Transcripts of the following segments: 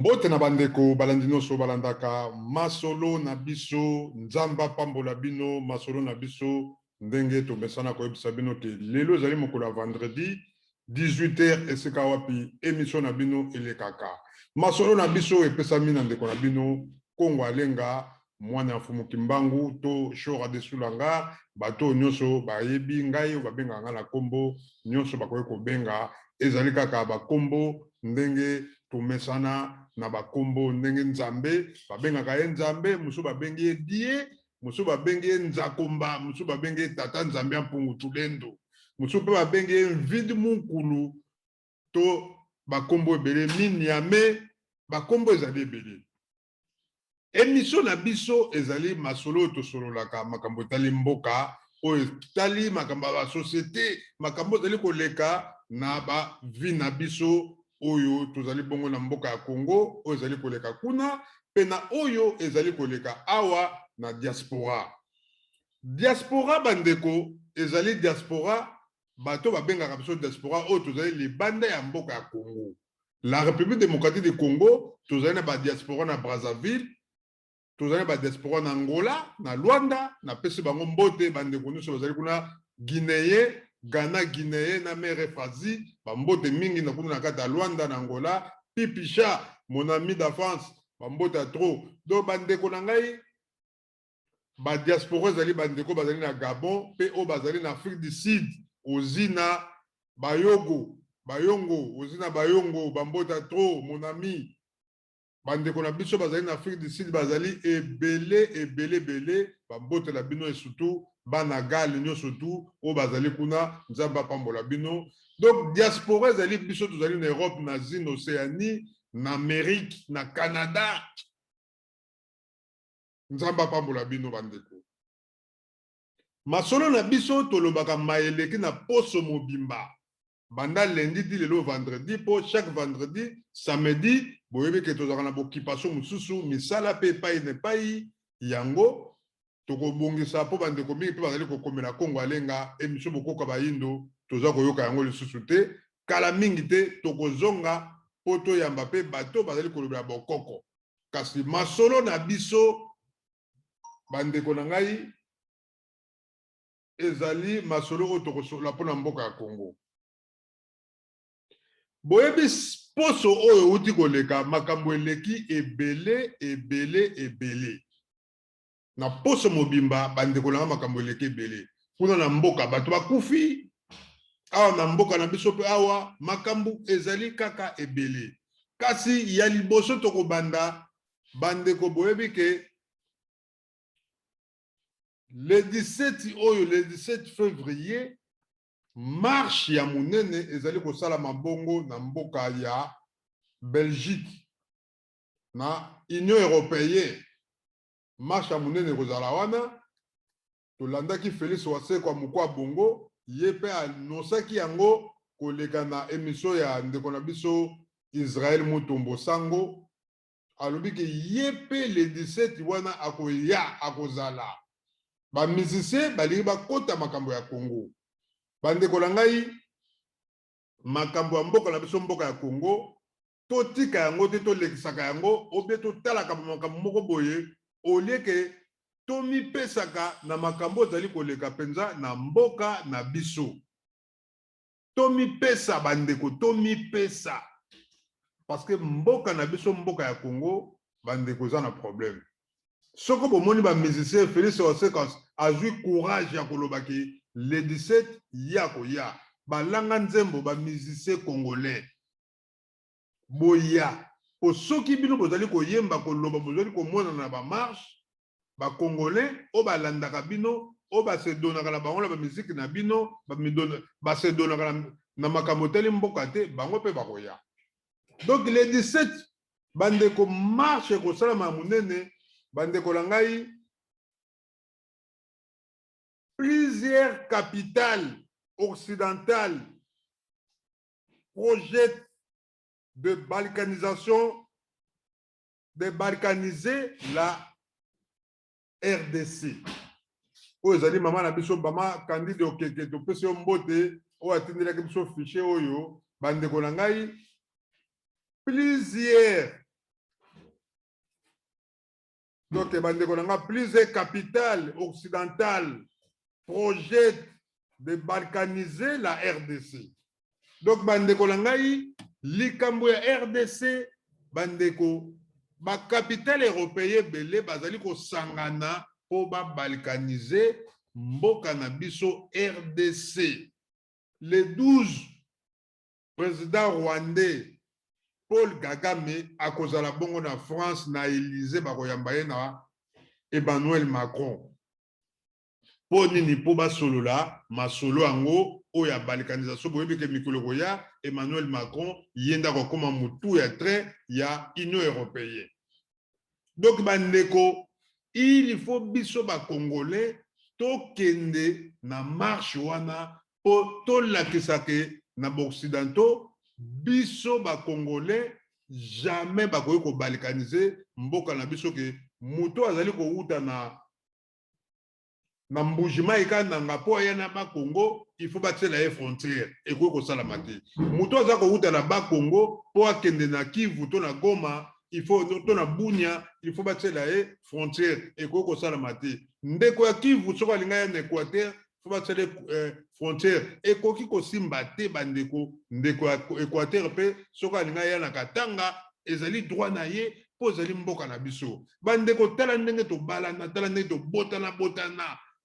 Mbote na bandeko balandino so balandaka masolo na biso nzamba pambola bino masolo na biso ndenge tomesana koyebisa bino te lelo ezali mokolo ya vendredi 18h esika wapi émission na bino elekaka masolo na biso epesami na ndeko na bino Kongo Alenga mwana ya Fumu Kimbangu to Shora de Sulanga bato nyonso bayebi ngai babenga nga na kombo nyonso bakoki kobenga ezali kaka bakombo ndenge tomesana na bakombo ndenge nzambe babengaka ye nzambe musu babengi ye die musu babengi ye nzakomba musu babengi ye tata nzambe ya mpungu tulendo musu pe babengi ye vide munkulu to bakombo ebele miniame bakombo ezali ebele émission na biso ezali masolo tosololaka makambo etali mboka oyo etali makambo ya basosiété makambo ezali koleka na bavi na biso oyo tozali bongo na mboka ya Congo oyo ezali koleka kuna pe na oyo ezali koleka awa na diaspora bandeko ezali diaspora bato babengaka biso diaspora oyo tozali libanda ya mboka ya Congo la République démocratique du Congo tozali na ba diaspora na Brazzaville tozali ba diaspora na Angola na Luanda na pesi bango mbote bandeko nyonso bazali kuna Guinéen Ghana Guinéen na mere Fazi bambote mingi na kuna na kata Luanda na Angola Pipicha mon ami d'enfance bambote a trop do bandeko na ngai ba diaspora zali bandeko bazali na Gabon pe o bazali na Afrique du Sud ozina bayongo ozina bayongo bambote a trop mon ami bandeko na biso bazali na Afrique du Sud bazali ebele bambote la bino et surtout bana gal nyo surtout o bazali kuna nzamba pambola bino donc diaspora ezali biso tozali na Europe na Asie na Océanie na Amérique na Canada nzamba pambola bino bandeko masolo na biso tolobaka mayeleki na poso mobimba banda lundi ti lelo vendredi po chaque vendredi samedi boyebi ke tozalaka na bokipaso mosusu misala pe epai na epai yango tokobongisa po bandeko mingi mpe bazali kokomela Kongo Alenga émission bokoka bayindo toza koyoka yango lisusu te kala mingi te tokozonga po toyamba pe bato bazali kolobela bokoko kasi masolo na biso bandeko na ngai ezali masolo oyo tokosola mpona mboka ya Congo boyebi poso oyo uti koleka makambo eleki ebele na poso mobimba bandeko na makambo eleki ebele kuna na mboka bato bakufi awa na mboka na biso pe awa makambo ezali kaka ebele kasi ya liboso tokobanda bandeko boyebi ke le 17 février marche ya munene ezali kosala mabongo na mboka ya Belgique na Union européenne marche ya munene kozala wana tolandaki Félix Wasekwa mukwa bongo ye pe anosaki yango koleka na émission ya ndeko na biso Israël Mutombo Sango alobi ke ye pe le 17 wana akoya akozala ba musicien balingi bakota makambo ya Congo bandeko na ngai makambo ya mboka na biso mboka ya Congo totika yango te tolekisaka yango obe totalaka makambo moko boye olieke tomipesaka na makambo ezali koleka penza na mboka na biso tomipesa bandeko tomipesa parce que mboka na biso mboka ya Congo bandeko za na problème soko bomoni ba musicien Félix Oseka azui courage ya kolobaki le 17 yako ya balanga nzembo ba musicien congolais boya po soki bino bozali koyemba koloba bozali komona na ba marche ba congolais o balandaka bino o ba se donaka na bango ba musique na bino ba se donaka na makambo teli mboka te bango pe bakoya donc le 17 bandeko marche kosala munene bandeko la ngai plusieurs capitales occidentales projettent de balkanisation, de balkaniser la RDC. Oyo ezali mama na biso bama Candide Okeke topesi yo mbote oyo atindelaki biso fichier oyo bandeko na ngai plusieurs Donc, plusieurs capitales occidentales projettent de balkaniser la RDC. Donc, bandeko langai, likambo ya RDC, bandeko, ba capitale européen belé, bazali ko sangana po ba balkaniser mboka na biso RDC. Le 12, président rwandais Paul Kagame a kozala bongo na France na Élysée bakoyamba ye na Emmanuel Macron. Po nini po basolola masolo yango oya balkanisation boyebi ke mikolo koya Emmanuel Macron yenda kokoma mutu ya train ya Union européenne. Donc bandeko, il faut biso ba congolais tokende na marche wana po tolakisa ke na occidentaux biso ba congolais jamais bakoki ko balkaniser mboka na biso ke mutu azali ko uta na mbujima ikandanga po ya na ba Congo, il faut battre la frontière et ko salama te. Mutu aza ko uta na ba Congo po akende na Kivu to na Goma, il faut to na Bunia, il faut battre la frontière et ko salama te. Ndeko ya Kivu soko linga ya Équateur, faut battre les frontières et koki ko simba te bandeko ndeko ya Équateur pe soko linga ya na Katanga ezali droit na ye po ezali mboka na biso. Bandeko tala ndenge to balana, tala ndenge to botana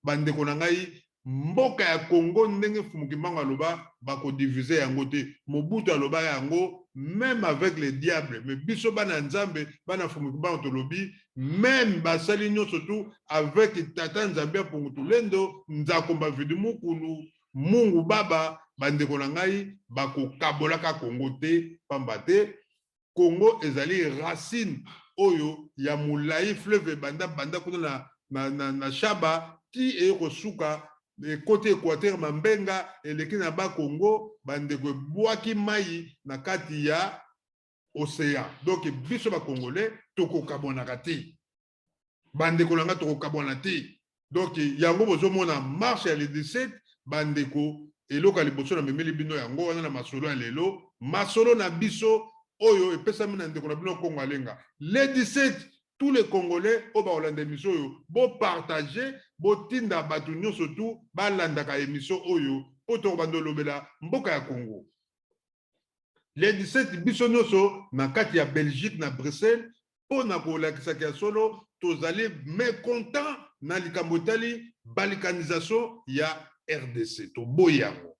bandeko na ngai mboka ya Congo ndenge Fumukimbangu aloba bako diviser yango te. Mobutu aloba yango même avec les diables, mais biso bana nzambe bana Fumukimbangu tolobi même basali nyonso tu avec tata nzambe Pungutulendo nzakomba vidu mukulu Mungu baba bandeko na ngai bako kabolaka Congo te pamba te. Congo ezali racine oyo ya mulai fleuve banda kuna na Shaba qui est kosuka de côté Équateur Mambenga et le na ba Congo bandeko boaki mai na kati ya océan. Donc biso ba congolais toko kabonaka te. Bandeko langa toko kabona te. Donc yango bozomona marche ya le 17 bandeko eloko liboso na memeli bino yango wana na masolo ya lelo masolo na biso oyo epesami na ndeko na bino Kongo alenga. Le 17 tous les Congolais au Baolanda émission bo partager bo tinda batu nyonso tu balandaka émission oyo poto bandolo bela mboka ya Congo. Les 17 biso nyonso na kati ya Belgique na Bruxelles po na ko lakisa ya solo tozali mécontent na likambo tali balkanisation ya RDC to boyango.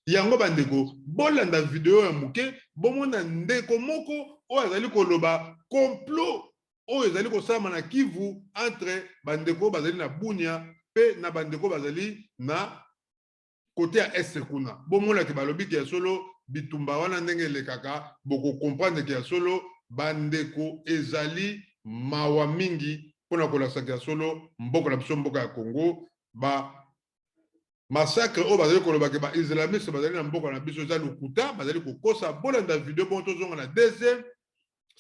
Yango bandeko bolanda video ya muke bomona ndeko moko o azali koloba complot o ezali kosama na Kivu entre bandeko bazali na Bunia pe na bandeko bazali na côté ya est kuna bomona ke balobi ke solo bitumba wana ndenge lekaka boko comprendre ke solo bandeko ezali mawa mingi pona kolasa ke solo mboka na biso mboka ya Congo ba massacre o bazali koloba ke ba islamiste bazali na mboka na biso za lukuta bazali kokosa bolanda video bon tozonga na deuxième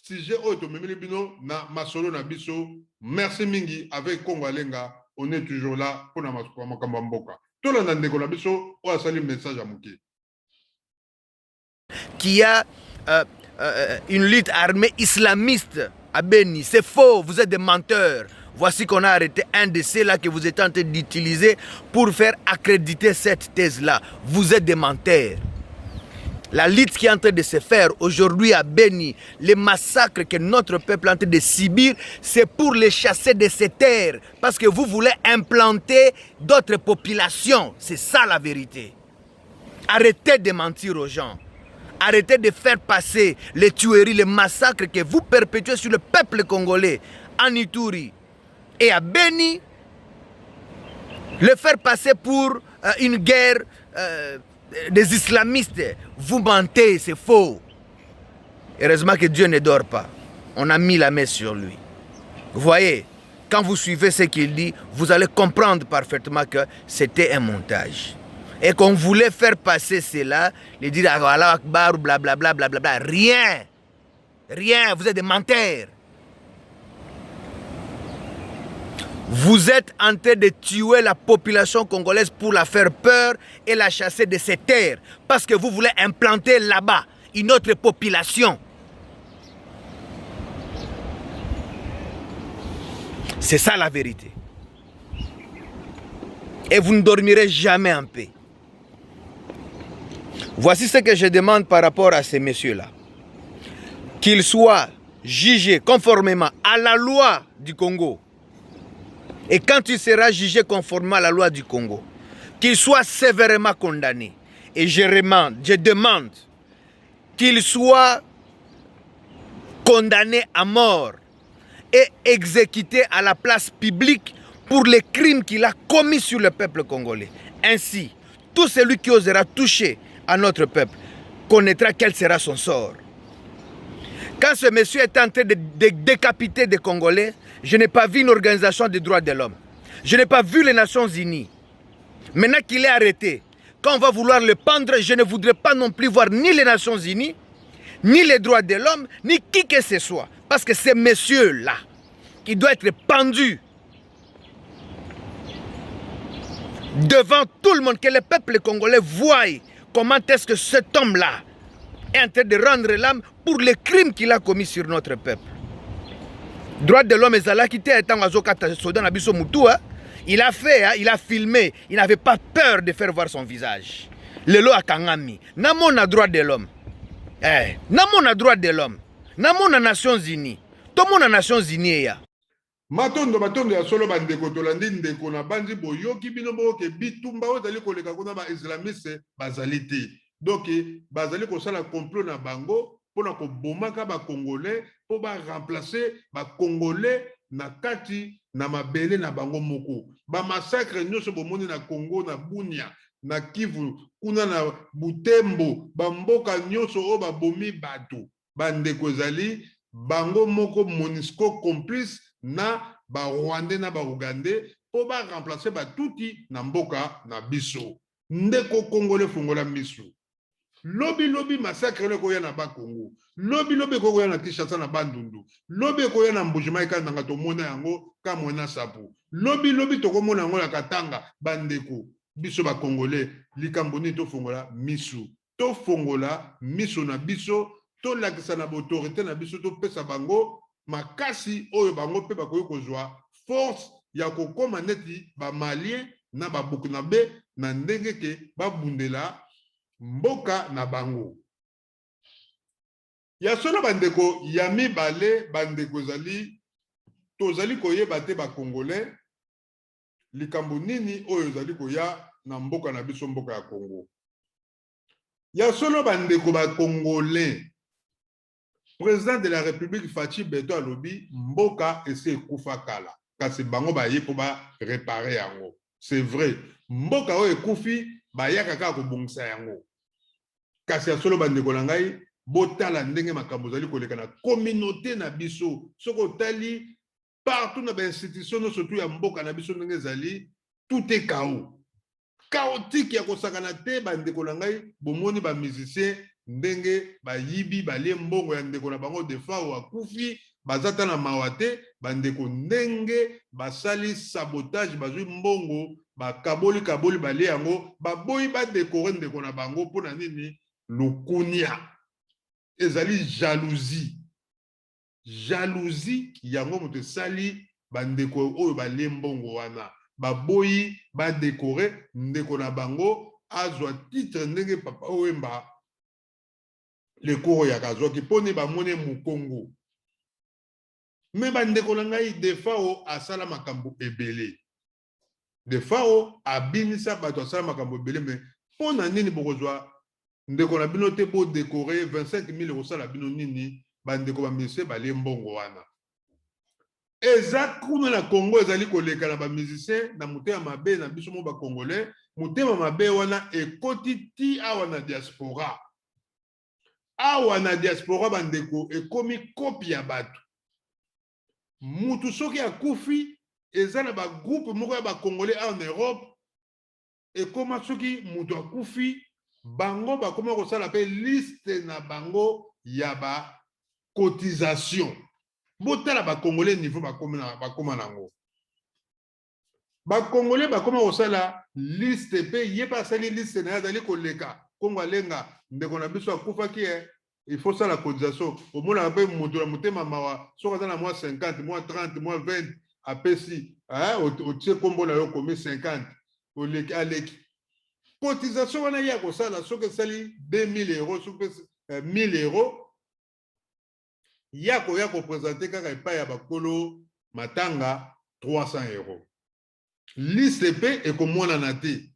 sujet auto memeli bino na masolo na biso. Merci mingi avec Congo Alenga, on est toujours là pour na makambo mboka. Tout le ndeko na biso o asali message à muke. Qui a une lutte armée islamiste à Beni, c'est faux, vous êtes des menteurs. Voici qu'on a arrêté un de ceux-là que vous êtes en train d'utiliser pour faire accréditer cette thèse-là. Vous êtes des menteurs. La lutte qui est en train de se faire aujourd'hui à Beni, les massacres que notre peuple est en train de subir, c'est pour les chasser de ces terres. Parce que vous voulez implanter d'autres populations. C'est ça la vérité. Arrêtez de mentir aux gens. Arrêtez de faire passer les tueries, les massacres que vous perpétuez sur le peuple congolais en Ituri et à Beni. Le faire passer pour une guerre des islamistes. Vous mentez, c'est faux. Heureusement que Dieu ne dort pas. On a mis la main sur lui. Vous voyez, quand vous suivez ce qu'il dit, vous allez comprendre parfaitement que c'était un montage. Et qu'on voulait faire passer cela, les dire Allah Akbar, blablabla, blablabla. Rien. Rien, vous êtes des menteurs. Vous êtes en train de tuer la population congolaise pour la faire peur et la chasser de ses terres. Parce que vous voulez implanter là-bas une autre population. C'est ça la vérité. Et vous ne dormirez jamais en paix. Voici ce que je demande par rapport à ces messieurs-là. Qu'ils soient jugés conformément à la loi du Congo. Et quand il sera jugé conformément à la loi du Congo, qu'il soit sévèrement condamné. Et je demande qu'il soit condamné à mort et exécuté à la place publique pour les crimes qu'il a commis sur le peuple congolais. Ainsi, tout celui qui osera toucher à notre peuple connaîtra quel sera son sort. Quand ce monsieur est en train de décapiter des Congolais, je n'ai pas vu une organisation des droits de l'homme. Je n'ai pas vu les Nations Unies. Maintenant qu'il est arrêté, quand on va vouloir le pendre, je ne voudrais pas non plus voir ni les Nations Unies, ni les droits de l'homme, ni qui que ce soit. Parce que ces messieurs-là, qui doivent être pendus devant tout le monde, que le peuple congolais voie comment est-ce que cet homme-là est en train de rendre l'âme pour les crimes qu'il a commis sur notre peuple. Droit de l'homme, il a fait, il a filmé, il n'avait pas peur de faire voir son visage. Lelo akangami, namon a droit de l'homme. Namon a droit de l'homme. Namon a Nations Unies. Tout le monde a Nations Unies. Matondo ya solo bandeko tolandi ndeko na banzi boyoki bino boke bitumba ozali koleka kuna ba islamiste bazali te. Donc bazali kosala complot na bango pona ko bomaka ba congolais po ba remplacer ba congolais na kati na mabele na bango moko. Ba massacre nyonso bomoni na Congo na Bunia na Kivu kuna na Butembo ba mboka nyonso o ba bomi bato bandeko ezali bango moko MONUSCO complice na ba Rwandais na ba Ougandais po ba remplacer ba tuti na mboka na biso. Ndeko Congolais fungola miso. Lobi massacre le koya na ba Congo. Lobi koya na Kinshasa na Bandundu. Lobi koya na Mbujimai kanda to mona yango ka mona sapo. Lobi to komona yango la Katanga bandeko. Biso ba Congolais likamboni to fungola miso. To fungola miso na biso to lakisa na autorité na biso to pesa bango makasi oyo bango pe bakoki kozwa force ya kokoma neti ba malien na ba Burkinabé na ndenge ke babundela mboka na bango. Ya solo bandeko ya mibale bandeko zali tozali koyeba te ba Congolais likambo nini oyo zali koya na mboka na biso mboka ya Congo. Ya solo bandeko ba Congolais président de la République Fachi Beto alobi mboka ese kufa kala kasi bango ba yepo ba réparer yango. C'est vrai mboka oyo ekufi ba yaka kaka kobongisa yango. Kasi ya solo bandeko na ngai botala ndenge makambo zali koleka na communauté na biso soko tali partout na ba institution surtout ya mboka na biso ndenge zali tout est chaotique ya kosakana te bandeko na ngai bomoni ba musicien ndenge ba yibi balie mbongo ya ndeko na bango defa wa kufi bazata na mawate bandeko ndenge basali sabotage bazui mbongo bakaboli balie yango baboyi ba décorer ndeko na bango pona nini lukunia ezali jalousie yango moto sali bandeko oyo balie mbongo wana baboyi ba décorer ndeko na bango azwa titre ndenge papa Wemba le koro ya kazwaki poni bamone mukongo me bandeko na ngai defao asala makambo ebele defao abinisa bato asala makambo ebele me pona nini bokozwa ndeko na bino te bo décorer 25 000 kosala bino nini bandeko bamusicien balie mbongo wana eza kuna na Congo ezali koleka na bamusicien na motema mabe na biso mo bakongolais motema mabe wana ekoti ti awa na diaspora. Awa na diaspora bandeko ekomi kopi ya bato. Mutu soki akufi eza na ba groupe moko ya ba Congolais en Europe ekoma soki mutu akufi bango bakoma kosala pe liste na bango ya ba cotisation. Botala ba Congolais niveau bakoma nango. Ba Congolais bakoma kosala liste pe yeba sali liste na azali koleka. Kongo alenga ndeko na biso akufaki il faut ça la cotisation au moins la paix motema mawa soka na moins 50 moins 30 moins 20 apesi otie kombo na yo komi 50 oleki aleki cotisation wana ya kosala soki esali 2000 euros soki 1000 euros ya koprésente kaka epai ya bakolo matanga 300 euros liste mpe ekomonana te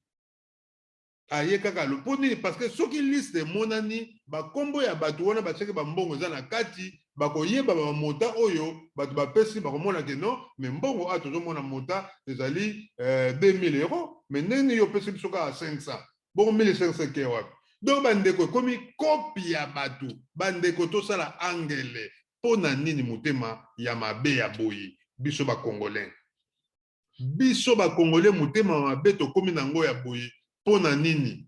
aye kaka lo mpo nini parce que soki liste emonani bakombo ya bato wana batiaki bambongo eza na kati bakoyeba bamota oyo bato bapesi bakomona ke non me mbongo a tozomona mota ezali 2000 euros me ndenge yo opesi biso kaka 500 bongo 1500 ke wapi donc bandeko ekomi kopi ya bato bandeko tosala angele mpo na nini motema ya mabe ya boye biso bakongolais motema mabe tokomi nango ya boye mpo na nini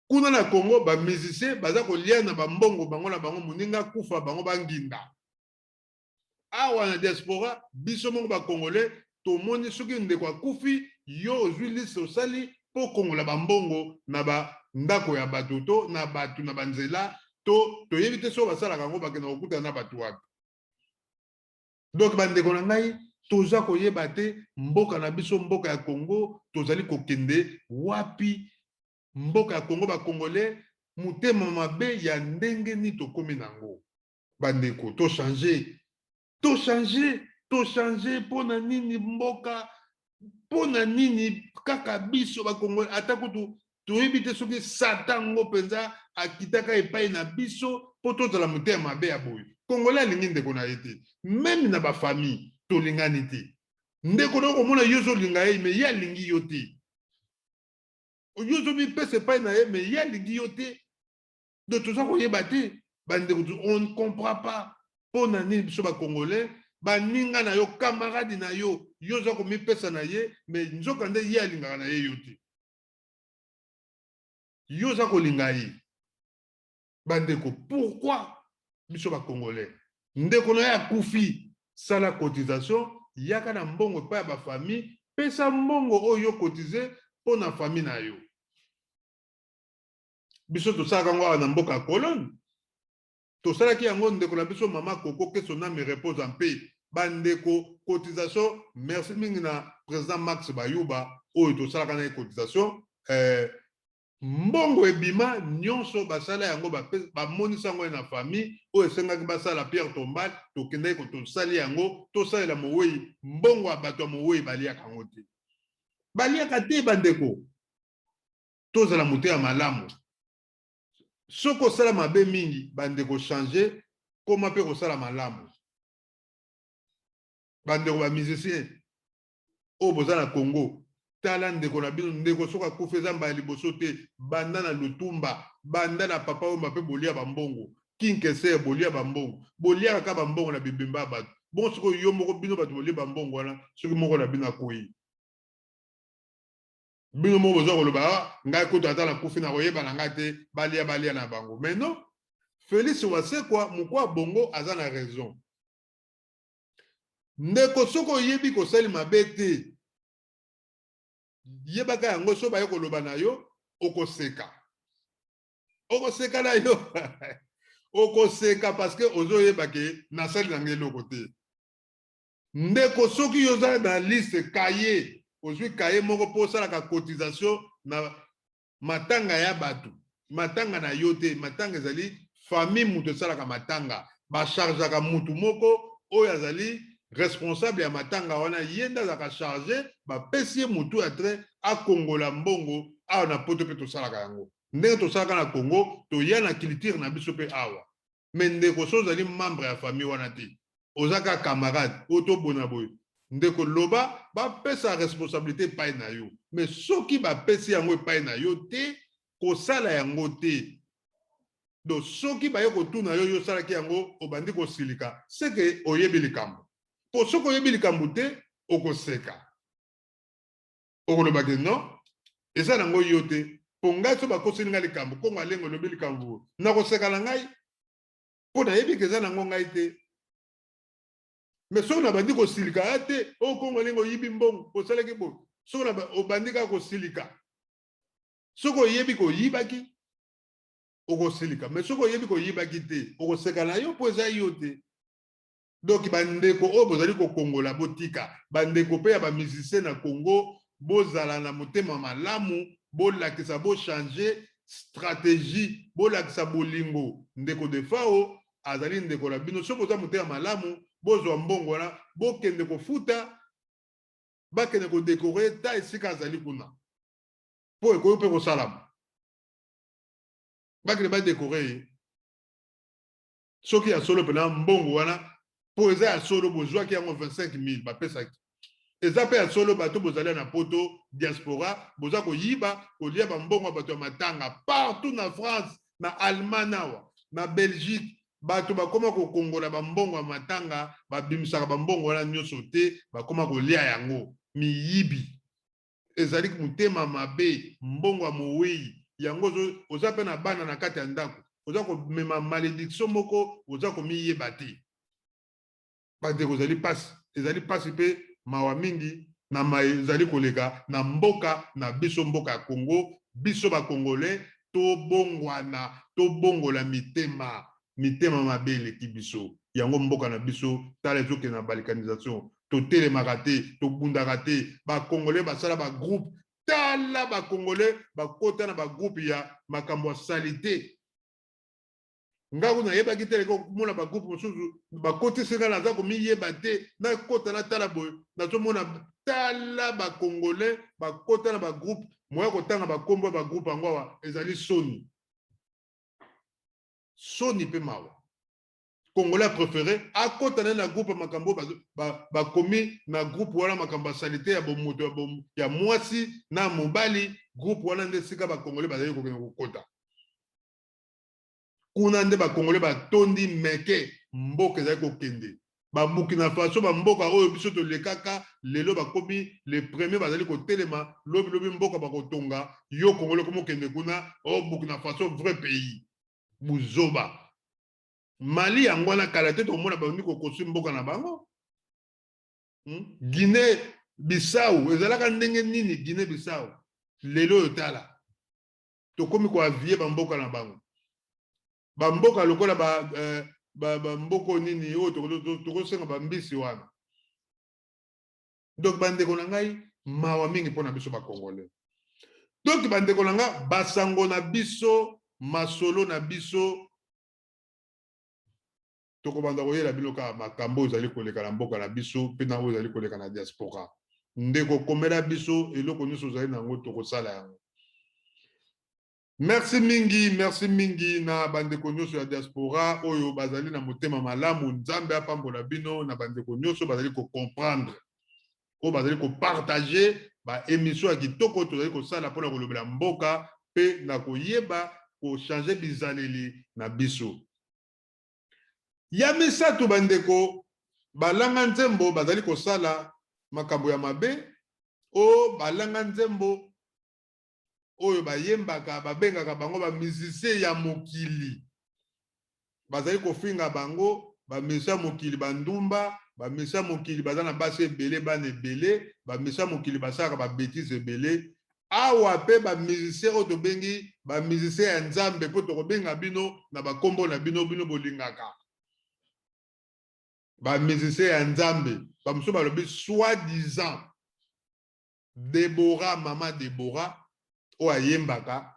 kuna na Congo bamusicien baza kolia na bambongo bango na bango moninga kufa bango banginda awa na diaspora biso moko bakongolais tomoni soki ndeko akufi yo ozwi liste osali mpo kongola bambongo na bandako ya bato to na bato na banzela to toyebi te so basalaka yango bakenda kokutana na bato wapi donc bandeko na ngai toza koyeba te mboka na biso mboka ya Congo tozali kokende wapi mboka ya Congo bakongolais motema mabe ya ndenge ni tokomi nango bandeko tochange mpona nini mboka mpona nini kaka biso bakongolais ata kutu toyebi te soki satan ngo mpenza akitaka epai na biso mpo tozala motema mabe ya boye kongolais alingi ndeko na ye te meme na bafamille tolingani te ndeko na komona yo ozolinga ye me ye alingi yo te yo ozomipesa epai na ye me ye alingi yo te donc toza koyeba te bandeko on ne comprend pas mpo na nini biso bakongolais baninga na yo camarade na yo yo oza komipesa na ye me nzoka nde ye alingaka na ye yo te yo oza kolinga ye bandeko pourquoi biso bakongolais ndeko na ye akufi sala cotisation yaka na mbongo epai ya bafamille pesa mbongo oyo yo cotize mpo na famille na yo biso tosalaka yango awa na mboka ya colone tosalaki yango ndeko na biso mama koko ke son âme repose en paix bandeko cotisation merci mingi na président Max Bayuba oyo tosalaka na ye cotisation mbongo ebima nyonso basala yango bamonisa yango na famille oyo esengaki basala Pierre Tombal tokendaki tosali yango tosalela mowei mbongo ya bato ya mowei baliaka yango te baliaka te bandeko tozala motema malamu soki osala mabe mingi bandeko change koma mpe kosala malamu bandeko bamusicien oyo boza na Congo tala ndeko na bino ndeko soki akufi eza mbala liboso te banda na lutumba banda na papa oyo mpe bolia bambongo kinkese bolia bambongo boliaka kaka bambongo na bibemba ya bato bongo soki yo moko bino bato bolia bambongo wana soki moko na bino akoyi bino moko boza koloba ngai kutu ata nakufi na koyeba na ngai te balia na bango mais non Félix Wasekwa mokwa bongo aza na raison ndeko soki oyebi kosali mabe te yebaka yango so baye koloba na yo okoseka na yo okoseka parce que ozoyeba ke nasali na ngai eloko te ndeko soki yo oza na liste kaye ozwi kaye moko mpo osalaka cotisation na matanga ya bato matanga na yo te matanga ezali famille mutu esalaka matanga bachargeaka mutu moko oyo azali responsable ya matanga wana ye nde azalaka charge bapesi ye mutu ya tre akongola mbongo awa na poto mpe tosalaka yango ndenge tosalaka na Congo toya na culture na biso mpe awa me ndeko so ozali membre ya famille wana te oza kaka camarade oyo tobona boye ndeko loba bapesa responsabilité epai na yo me soki bapesi yango epai na yo te kosala yango te donc soki baye kotuna yo yo osalaki yango obandi kosilika seke oyebi likambo po soki oyebi likambo te okoseka okolobaki non eza nango yo te po ngai so bakoseli ngai likambo kongo alenge olobi likambo nakoseka na ngai mpo nayebi ke eza nango ngai te mais soki nabandi kosilika te oyo kongo alenge oyibi mbongo osalaki boye soki obandi kaka kosilika soki oyebi koyibaki okosilika mais soki oyebi koyibaki te okoseka na yo mpo eza yo te Donc bandeko o bozali ko kongola botika bandeko pe ya ba musicien na Congo bozala na motema malamu bolakisa bo changer stratégie bolakisa bolingo ndeko de fao azali ndeko la bino soko za motema malamu bozwa mbongo wana bokende kofuta bakende ko décorer ta esika azali kuna po ekoyo pe kosalama bakende ba décorer soki ya solo pena mbongo wana po eza ya solo bozwaki yango 25 000 bapesaki eza pe ya solo bato bozali na poto diaspora boza koyiba kolia bambongo bato ya matanga partout na France na Allemagne awa na Belgique bato bakoma kokongola bambongo ya matanga babimisaka bambongo wana nyonso te bakoma kolia yango miyibi ezali motema mabe mbongo ya mowei yango oza pe na bana na kati ya ndako oza komema malédiction moko oza komiyeba te bandeko ezali pasi pe mawa mingi na ezali koleka na mboka na biso mboka ya Congo biso bakongole tobongwana tobongola mitema mabe eleki biso yango mboka na biso tala ezokende na balkanisation totelemaka te tobundaka te bakongole basala bagroupe tala bakongole bakota na bagroupe ya makambo ya salite ngaku nayebaki te leko komona bagroupe mosusu bakotisinga naza komiyeba te nakota natala boye nazomona tala bakongole bakota na bagroupe moya kotanga bakombo ya bagroupe yango awa ezali soni mpe mawa congolais préféré akota na groupe makambo bakomi na groupe wana makambo ya salite ya bomoto ya mwasi na mobali groupe wana nde sika bakongole bazali kokende kokota kuna nde bakongole batondi meke mboka ezali kokende babukina faso bamboka oyo biso tolekaka lelo bakomi le premier bazali kotelema lobi mboka bakotonga yo kongole komokende kuna o Burkina Faso vrai pays buzoba Mali yango wana kala te tomona bandi kokosi mboka na bango Guinée Bissau ezalaka ndenge nini Guinée Bissau lelo oyo tala tokomi koavie bamboka na bango bamboka lokola bamboko nini oyo tokosenga bambisi wana donc bandeko na ngai mawa mingi mpona biso bakongole donc bandeko na nga basango na biso masolo na biso tokobanda koyela bino kaka makambo ezali koleka na mboka na biso mpe na oyo ezali koleka na diaspora ndeko komela biso eloko nyonso ozali nango tokosala yango merci mingi na bandeko nyonso ya diaspora oyo bazali na motema malamu nzambe apambola bino na bandeko nyonso bazali comprendre oyo bazali kopartage baémission ya kitoko tozali kosala mpona kolobela mboka mpe na koyeba kochange bizaleli na biso ya misato bandeko balanga nzembo bazali kosala makambo ya mabe o balanga nzembo oyo bayembaka babengaka bango bamusicien ya mokili bazali kofinga bango bamisa mokili bandumba bamisa mokili baza na basi ebele bana ebele bamisa mokili basalaka babétise ebele awa pe bamusicien oyo tobengi bamusicien ya nzambe mpo tokobenga bino na bakombo na bino bolingaka bamusicien ya nzambe bamosusu balobi soi-disant Deborah mama Deborah oyo ayembaka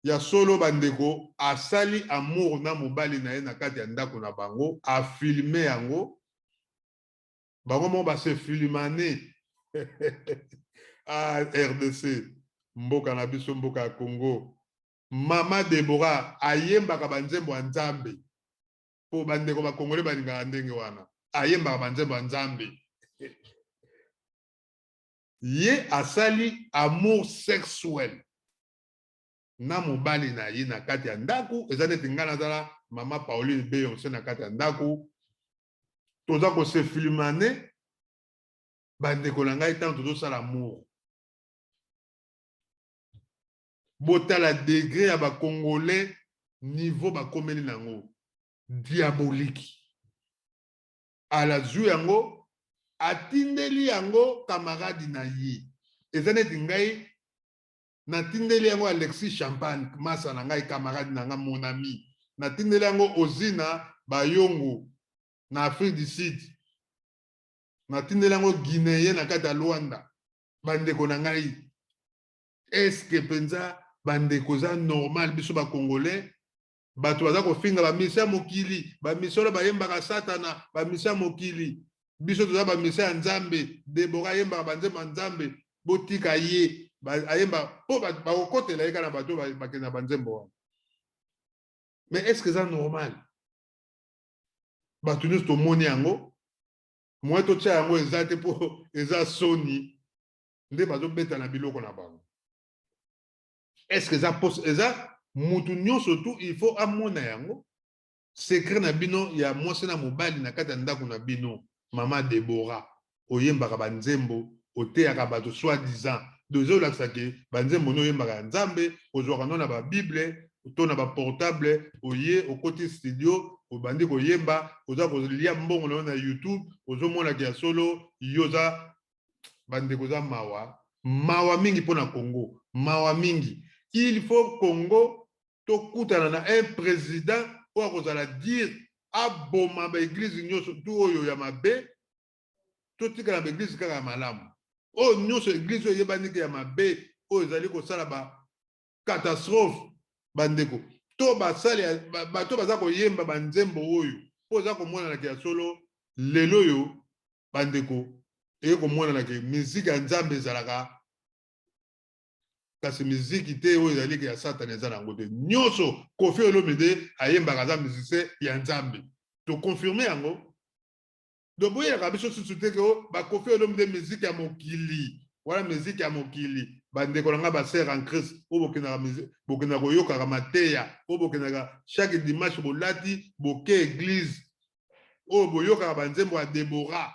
ya solo bandeko asali amour na mobali na ye na kati ya ndako na bango afilme yango bango moko base filmane RDC mboka na biso mboka ya Congo mama Deborah ayembaka banzembo ya nzambe po bandeko bakongole balingaka ndenge wana ayembaka banzembo ya nzambe ye asali amour sexuel na mobali na ye na kati ya ndako eza neti ngai nazala mama Pauline Beyoncé na kati ya ndako toza kose filmane bandeko na ngai ntango tozosala amour botala degré ya bakongolais niveau bakomeli nango diabolique alazwi yango atindeli yango camarade na ye eza neti ngai natindeli yango Alexis Champagne masa na ngai camarade na nga mon ami natindeli yango ozina bayongo na Afrique du Sud, natindeli yango Guinéen na kati ya Luanda, bandeko na ngai. Est-ce que penza bandeko za normal biso ba Congolais bato baza kofinga ba misa mokili, ba misolo bayembaka satana, ba misa mokili, biso toza ba misa nzambe, Debora yembaka banzemba nzambe, botika ye, ayemba po ba kokotela yeka na bato bakena banzembo. Mais est-ce que c'est normal? Bato nyonso tomoni yango, moi totia yango eza te po eza soni, nde bazobeta na biloko na bango. Est-ce que ça pose eza mutu nyonso tout il faut amona yango secret na bino ya mwasi na mobali na kati ya ndako na bino mama Debora oyembaka banzembo oteyaka bato soi-disant dozo laksake banzembo no oyembaka nzambe ozwaka no na ba bible to na ba portable oye okoti studio obandi koyemba oza kolia mbongo na YouTube ozomona kia solo yoza bandeko za mawa mingi pona Congo mawa mingi. Il faut Congo to kutana na un président ou akozala dire aboma ba église nyonso tu oyo ya mabe to tika na église kaka malamu o nyonso église oyo yebani ke ya mabe oyo ezali kosala ba catastrophe bandeko to basali bato baza koyemba banzembo oyo po za komona na kia solo lelo yo bandeko eye komona na ke musique ya nzambe ezalaka kasi miziki te oyo ezali ke ya satana eza nango te nyonso Koffi Olomide ayembaka aza musicien ya nzambe tokonfirme yango donc boyelaka biso susu te ke ba Koffi Olomide miziki ya mokili wana miziki ya mokili bandeko na nga basere en Christ oyo bokendaka koyokaka mateya oyo bokendaka chaque dimanche bolati boke église oyo boyokaka banzembo ya Debora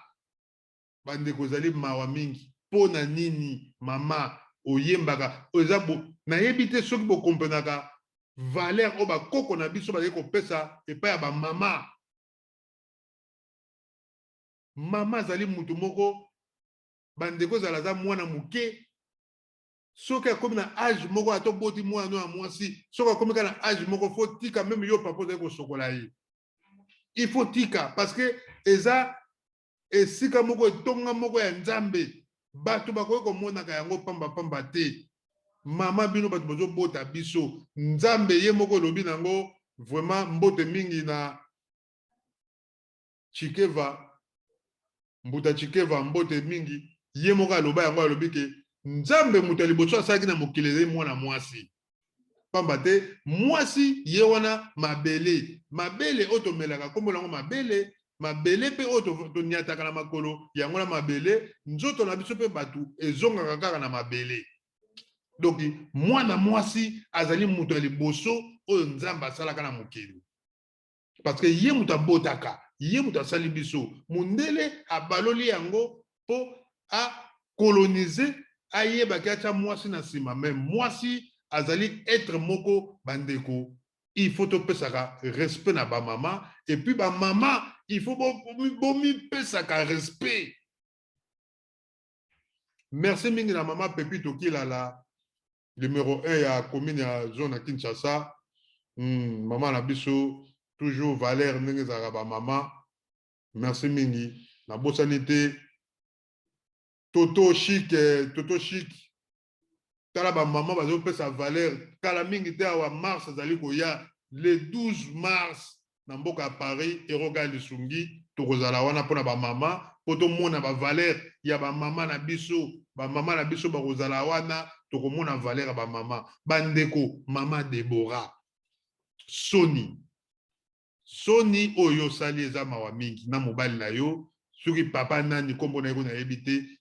bandeko ezali mawa mingi mpo na nini mama oyembaka oza nayebi te soki bokomprenaka valeur oyo bakoko na biso bazali kopesa epai ya bamama. Mama azali mutu moko bandeko ezala aza mwana moke soki akomi na age moko atoboti mwana ya mwasi soki akomi ka na age moko fo tika meme yo papa ozali kosokola ye il faut tika parce que eza esika moko etonga moko ya nzambe bato bakoki komonaka yango pamba te mama bino bato bazobota biso nzambe ye moko elobi nango vraiment mbote mingi na Chikeva mbuta Chikeva mbote mingi ye moko aloba yango alobi ke nzambe mutu ya liboso asalaki na mokili ezali mwana mwasi pamba te mwasi ye wana mabele oyo tomelaka kombo nango mabele pe oyo toniataka na makolo yango na mabele nzoto na biso pe batu ezongaka kaka na mabele. Donc mwana mwasi azali mutu ya liboso oyo nzambe asalaka na mokili parce que ye mutu abotaka ye mutu asali biso mundele abaloli yango po a coloniser ayebaki atia mwasi na nsima mais mwasi azali être moko bandeko il faut topesaka respect na bamama et puis bamama il faut bomipesaka respect. Merci mingi na mama Pepito Kilala numéro 1 ya commune ya zone ya Kinshasa. Mama na biso toujours valeur ndenge ezalaka bamama. Merci mingi na bosani te Toto chic tala bamama bazopesa valeur kala mingi te awa mars azali koya le 12 mars na mboka ya Paris eroga lisungi tokozala wana mpona bamama po tomona bavaleur ya bamama na biso bakozala wana tokomona valeur ya bamama bandeko mama Debora soni oyo osali eza mawa mingi na mobali na yo soki papa nani kombo na yeko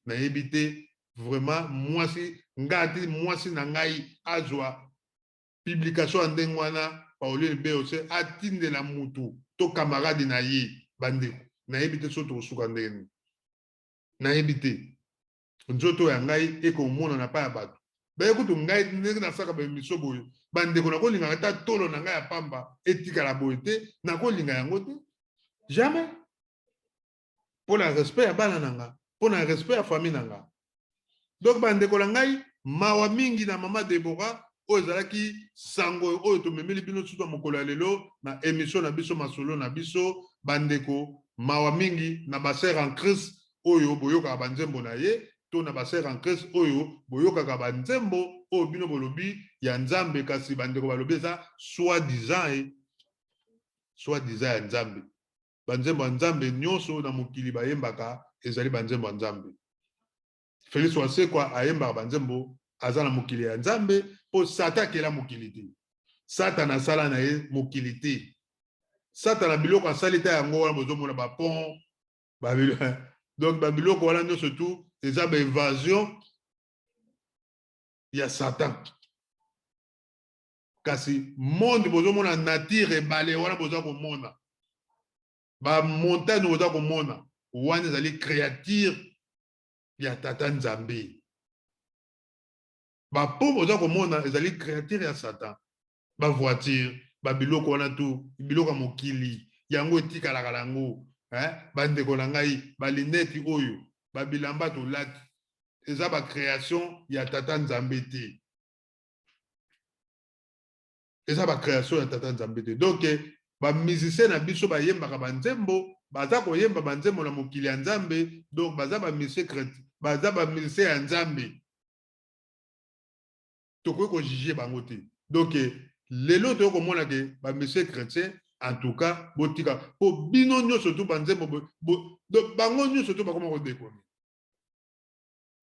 nayebi te vraiment mwasi na ngai azwa publication ya ndenge wana Pauline Beose atindela mutu to camarade na ye bandeko nayebi te so tokosuka ndenge nayebi te nzoto ya ngai ekomona na pa ya bato bayekutu ngai ndenge nasaka bamiso boye bandeko nakolinga ata tolo na ngai ya pamba etikala boye te nakolinga yango te jamais mpo na respect ya bana na nga mpo na respect ya famille na nga donc bandeko na ngai mawa mingi na mama Debora oyo ezalaki sango oyo tomemeli bino suto ya mokolo ya lelo na émission na biso masolo na biso bandeko mawa mingi na basere en Christ oyo boyokaka banzembo na ye to na basere en Christ oyo boyokaka banzembo oyo bino bolobi ya nzambe kasi bandeko balobi eza soi-disant ya nzambe banzembo ya nzambe nyonso na mokili bayembaka ezali banzembo ya nzambe. Félix Wasekwa ayembaka banzembo aza na mokili ya nzambe po Satan akela mokili te. Satan asala na ye mokili te. Satan na biloko asali ta yango wana bozomona bapont donc babiloko wana nyonso tu eza baévasion ya Satan. Kasi monde bozomona nature ebale wana boza komona bamontagne boza komona wana ezali créature ya tata nzambe. Bapo boza komona ezali créature ya Satan. Ba voiture, ba biloko wana tu, biloko mokili, yango etikalaka nango, bandeko na ngai, ba lineti oyo, ba bilamba to lati, eza ba création ya tata nzambe te. Eza ba création ya tata nzambe te. Donc ba musicien na biso ba yembaka banzembo, baza koyemba banzembo na mokili ya nzambe, donc baza ba musicien chrétien, baza ba musicien ya nzambe. Toko ko juger bango te. Donc lelo to ko mona ke ba musicien chrétien en tout cas botika po bino nyonso to banzembo donc bango nyonso to bakoma ko déconner.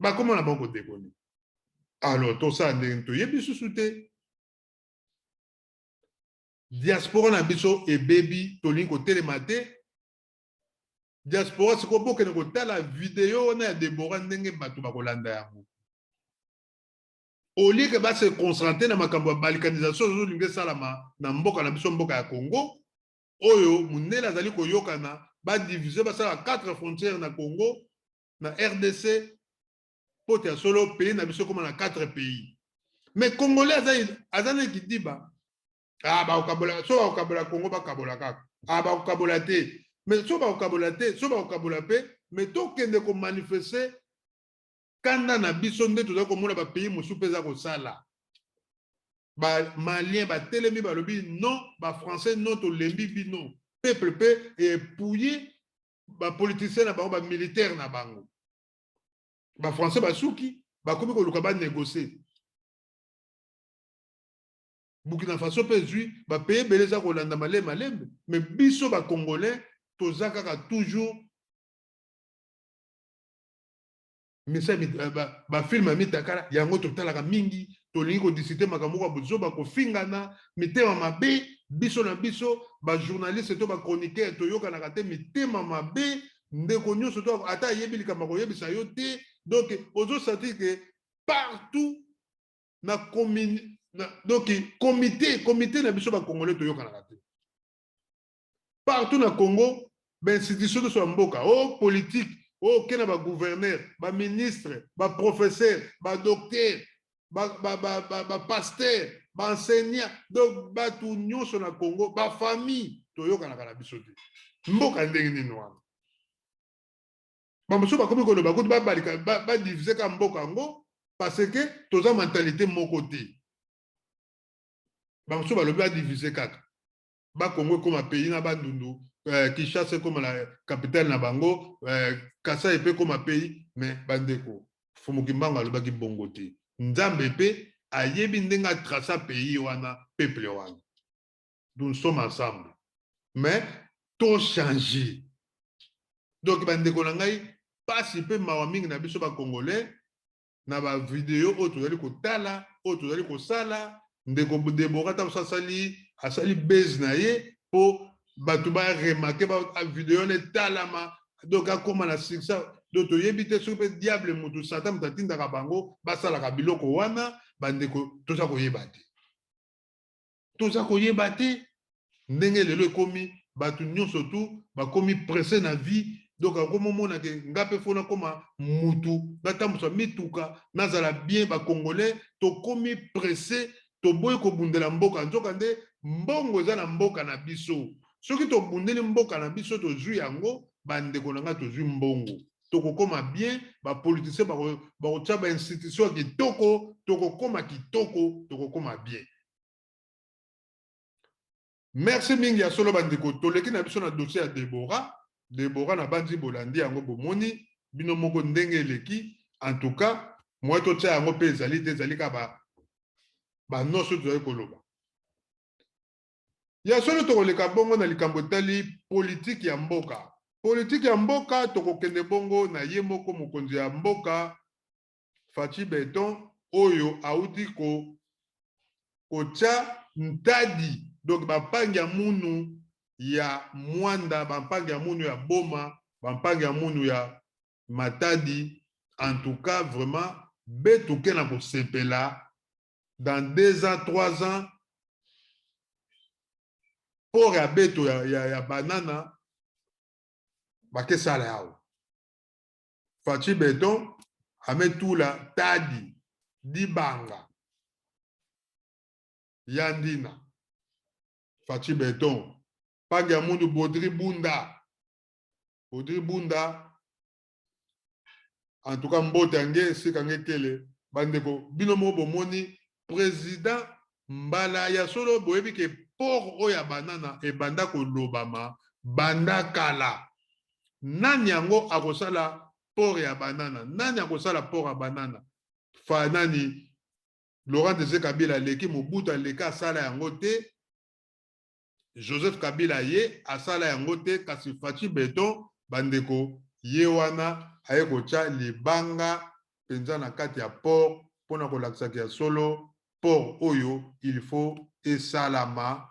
Bakoma na bango déconner. Alors to ça ndento yebi susu te. Diaspora na biso e baby tolingi kotelema te. Diaspora siko bokene kotala video na ya Deborah ndenge bato bakolanda yango. Au lieu que va se concentrer na makambo ya balkanisation ozolinga esalama na mboka na biso mboka ya Congo oyo munene azali koyokana badivize basala 4 frontières na Congo na RDC pote ya solo pays na biso koma na 4 pays. Mais Congolais azana kidiba ba okabola so ba okabola Congo ba kabola kaka ba okabola te mais so ba okabola te so ba okabola pe mais to kende ko manifester kanda na biso nde toza komona ba pays mosusu peza ko sala ba malien ba telemi ba lobi non ba français non to lembi bino peuple pe et pouiller ba politicien na bango ba militaire na bango ba français ba suki ba komi ko luka ba négocier Burkina Faso pe zui ba pays beleza ko landa malembe mais biso ba congolais toza kaka toujours misa ba film mitakala yango totalaka mingi tolingi ko discuter makambo ko bozoba ko fingana mitema mabe biso na biso ba journaliste to ba chroniqueur to yoka na kate mitema mabe ndeko nyonso to ata yebi likama ko yebisa yo te donc ozo sentir que partout na commune donc comité na biso ba congolais to yoka na kate partout na Congo ben institution de so mboka politique kena ba gouverneur ba ministre ba professeur ba docteur ba pasteur ba enseignant donc ba tout nyonso na Congo ba famille toyoka na kana biso te mboka ndenge nini wana ba moso ba komi ko ba kuti ba diviser ka mboka ngo parce que toza mentalité moko te ba moso ba lobi ba diviser kaka ba Congo comme un pays na ba ndundu Kinshasa comme la capitale na bango Kasai pe comme un pays mais bandeko Fumukimbango alobaki bongo te nzambe pe ayebi ndenga traça pays wana peuple wana nous sommes ensemble mais tout changer donc bandeko na ngai pasi pe mawa mingi na biso ba congolais na ba vidéo oyo tozali kotala oyo tozali kosala ndeko Deborah ta asali base na ye po batu ba remarquer ba vidéo ne talama donc akoma na succès donc toyebite sope diable mutu Satan mutatinda ka bango basala ka biloko wana bandeko toza koyeba te ndenge lelo ekomi batu nyonso tu bakomi pressé na vie donc akomomona ke ngape fona koma mutu ngatambusa mituka nazala bien ba congolais tokomi pressé toboyi kobundela mboka nzoka nde mbongo eza na mboka na biso soki tobundeli mboka na biso tozwi yango bandeko na nga tozwi mbongo tokokoma bien, bapoliticien bakotia bainstitution ya kitoko, tokokoma kitoko, tokokoma bien. Merci mingi ya solo bandeko, toleki na biso na dossier ya Deborah na bandi bolandi yango bomoni, bino moko ndenge eleki, en tout cas, moi totia yango pe ezali ka ba noso tozali koloba. Ya solo tokoleka bongo na likambo etali politique ya mboka. Politique ya mboka tokokende bongo na ye moko mokonzi ya mboka Fachi Beton oyo auti kotia ntadi, donc bapangi ya munu ya mwanda, bapangi ya munu ya boma, bapangi ya munu ya matadi. En tout cas, vraiment, betuke na kosepela dans 2 ans, 3 ans, pour ya beto ya banana, bakesala yao. Fachi Beton, ametula tadi, dibanga, yandina. Fachi Beton, paga mundu Bodri Bunda, en tout cas, Mbotange, Sikange Kele, Bandeko, Binomo Bomoni, président Mbala ya solo boyebi ke port oya banana e bandako lobama, bandakala. Nani yango akosala port ya banana? Nani akosala port ya banana? Fanani, Laurent Desé Kabila leki Mobutu leka asala yango te. Joseph Kabila ye asala yango te, kasi Fachi Beton bandeko ye wana aye kocha libanga penza na kati ya port pona kolakisa ya solo port oyo il faut esalama,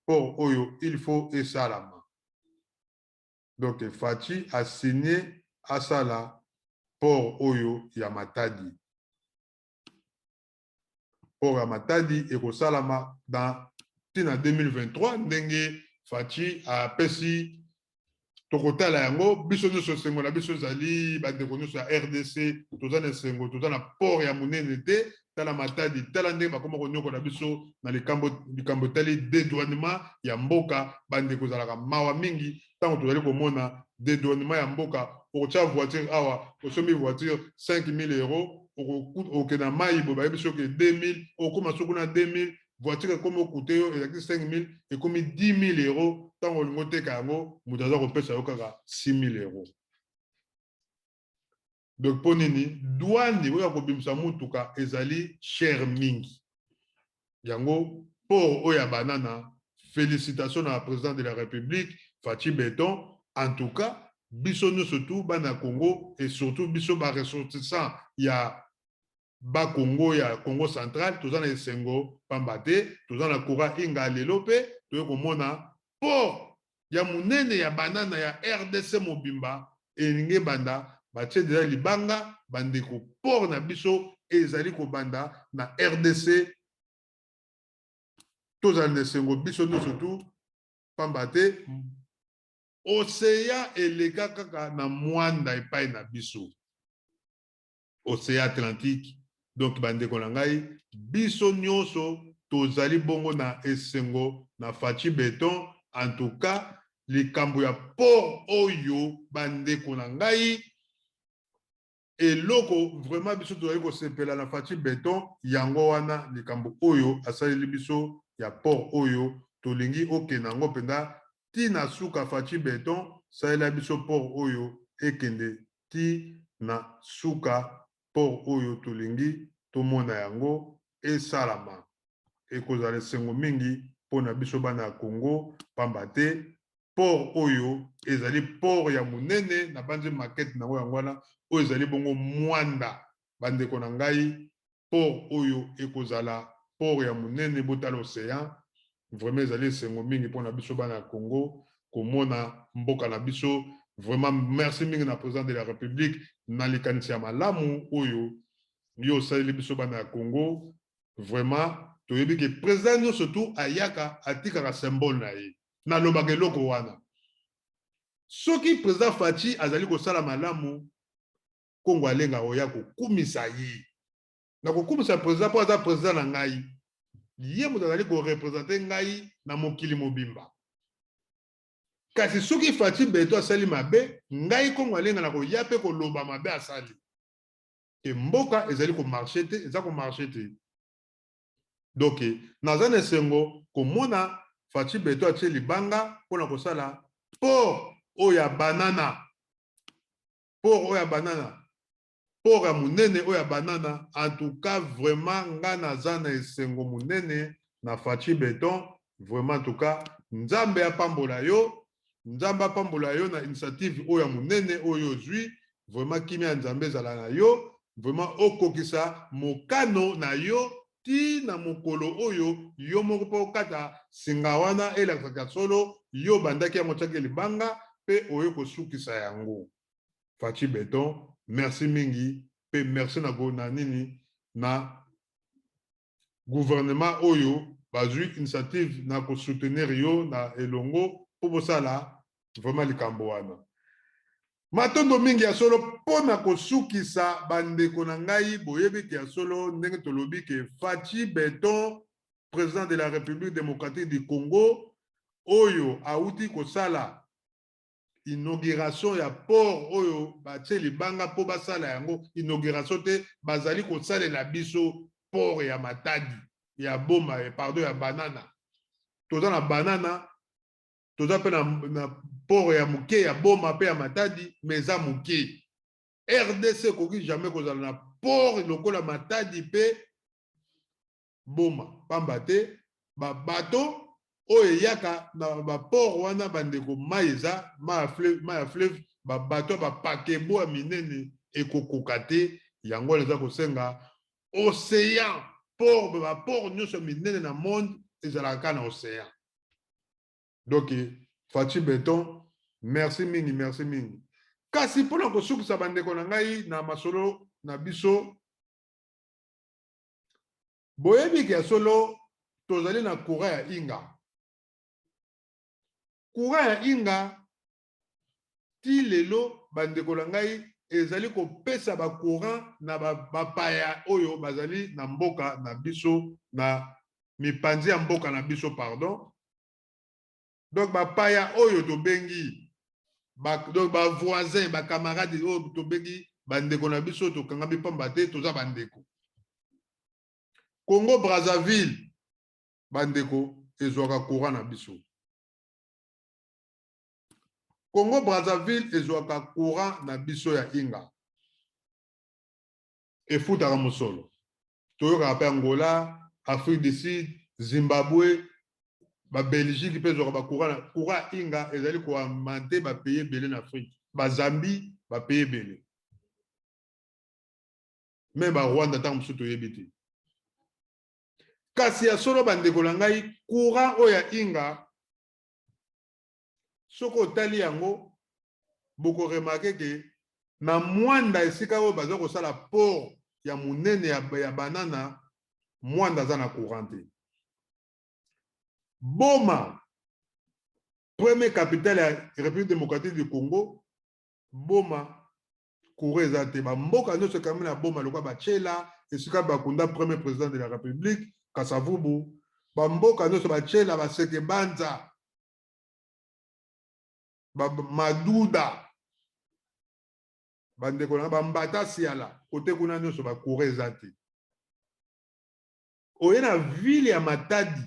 port oyo il faut esalama. Donc Fachi a signé asala port oyo ya Matadi. Port ya Matadi ekosalama dans en 2023, ndenge Fachi a pesi tokotala yango biso nyonso sengo na biso zali bandeko nyonso ya RDC tozana sengo tozana port ya munene te tala Matadi tala ndenge bakoma konyoko na biso na likambo tali dédouanement ya mboka bandeko zalaka mawa mingi tango tozali komona dédouanement ya mboka okotia voiture awa osombi voiture 5000 euros okena mayibo bayebi soki 2000 okoma soko na 2000 voiture comme au coûté 5 000 et comme 10 000 euros, tant qu'on a été cargo, nous avons payé 6 000 euros. Donc, pour nous, douane, nous avons payé ça, ezali cher mingi. Yango, pour Oya Banana, félicitations à la présidente de la République, Fachi Beton. En tout cas, bisous surtout, Bana Congo, et surtout, bisous, ressortissant, il y a ba Congo ya Congo central tozana esengo pambate tozana kura inga lelope toyo komona port ya munene ya banana ya RDC mobimba elinge banda batie deja libanga bandeko port na biso ezali ko banda na RDC tozana esengo biso no surtout pambate océan elega kaka na mwanda epai na biso océan Atlantique. Donc, bandeko na ngai, biso nyonso, tozali bongo na esengo, na Fachi Beton, en tout cas, likambo ya port oyo, bandeko na ngai, eloko, vraiment biso tozali kosepela na Fachi Beton, yango wana, likambo oyo, asali biso, ya port oyo, tolingi oke nango penda, ti na suka Fachi Beton, saela biso port oyo, ekende, ti na suka port oyo tolingi tomona yango esalama ekozala esengo mingi mpona biso bana ya Congo pamba te port oyo ezali port ya munene na banze makete nango yango wana oyo ezali bongo mwanda bandeko na ngai port oyo ekozala port ya munene botala océan vraiment ezali esengo mingi mpona biso bana ya Congo komona mboka na biso. Vraiment, merci mingi na président de la République na likanisi ya malamu oyo yo sali biso bana ya Congo. Vraiment, toyebi ke président yo surtout ayaka atikaka symbole na ye na lobaka eloko wana. Soki président Fachi azali kosala malamu Congo alenga oya kokumisa ye. Na kokumisa président po aza président na ngai. Ye moto azali ko représenter ngai na mokili mobimba. kasi soki Faci Beton asali mabe ngai kongo alenga na koya pe koloba mabe asali ke mboka ezali ko marché te eza ko marché te. Donc naza na esengo komona Faci Beton atie libanga mpona kosala port oya banana, port oya banana, port ya munene oya banana. En tout cas vraiment nga naza na esengo munene na Faci Beton. Vraiment en tout cas nzambe apambola yo, nzambe apambola yo na initiative oya munene oyo zwi. Vraiment kimia nzambe ezala na yo, vraiment okokisa mokano na yo ti na mokolo oyo yo moko po kata singa wana elakisaka solo yo bandaki yango tiaki libanga pe oyo kosukisa yango. Faci Beton, merci mingi pe merci na go na nini na gouvernement oyo bazwi initiative na ko soutenir yo na elongo po bosala vraiment likambo wana. Matondo mingi ya solo pona kosukisa bandeko na ngai boyebi ke ya solo ndenge tolobi ke Faci Beton, président de la République démocratique du Congo, oyo auti kosala inauguration ya port oyo batie libanga po basala yango inauguration te, bazali kosalela biso port ya Matadi ya Boma, pardon, ya banana. Toza na banana, toza pe na port ya muke ya Boma pe ya Matadi, mais eza muke. RDC koki jamais kozala na port lokola Matadi pe Boma, pamba te bato oyo yaka na baport wana bandeko mai eza mai ya fleuve babato bapakebo ya minene ekokoka te, yango eza kosenga océan. Port baport nyonso minene na monde ezalaka na océan. Donc Faci Beton, merci mingi, merci mingi. Kasi mpona kosukisa bandeko na ngai na masolo na biso boyebi ke ya solo tozali na courant ya Inga. Courant ya Inga ti lelo bandeko na ngai ezali kopesa ba courant na bapaya oyo bazali na mboka na biso, na mipanzi ya mboka na biso, pardon. Donc bapaya oyo tobengi donc ba voisin, ba camarade oyo tobengi bandeko na biso tokangami pamba te toza bandeko. Congo Brazzaville bandeko ezwaka courant na biso. Congo Brazzaville ezwaka courant na biso ya Inga. Efutaka mosolo. Toyoka pe Angola, Afrique du Sud, Zimbabwe, ba Belgique pe ezwaka ba courant Inga ezali ko amante ba pays belé na Afrique. Ba Zambie ba pays belé. Même ba Rwanda tant mosusu toyebi te. Kasi ya solo bandeko na ngai courant oya Inga soko tali yango boko remarquer ke na mwanda esika oyo baza kosala port ya munene ya banana mwanda za na courant te. Boma, première capitale ya République démocratique du Congo, Boma courant eza te. Ba mboka nyonso kamina na Boma lokwa bachela esika bakunda premier président de la République Kasavubu, ba mboka nyonso bachela baseke banza Maduda bandeko na bambata siala kote kuna nyonso bakure eza te. Oye na ville ya Matadi,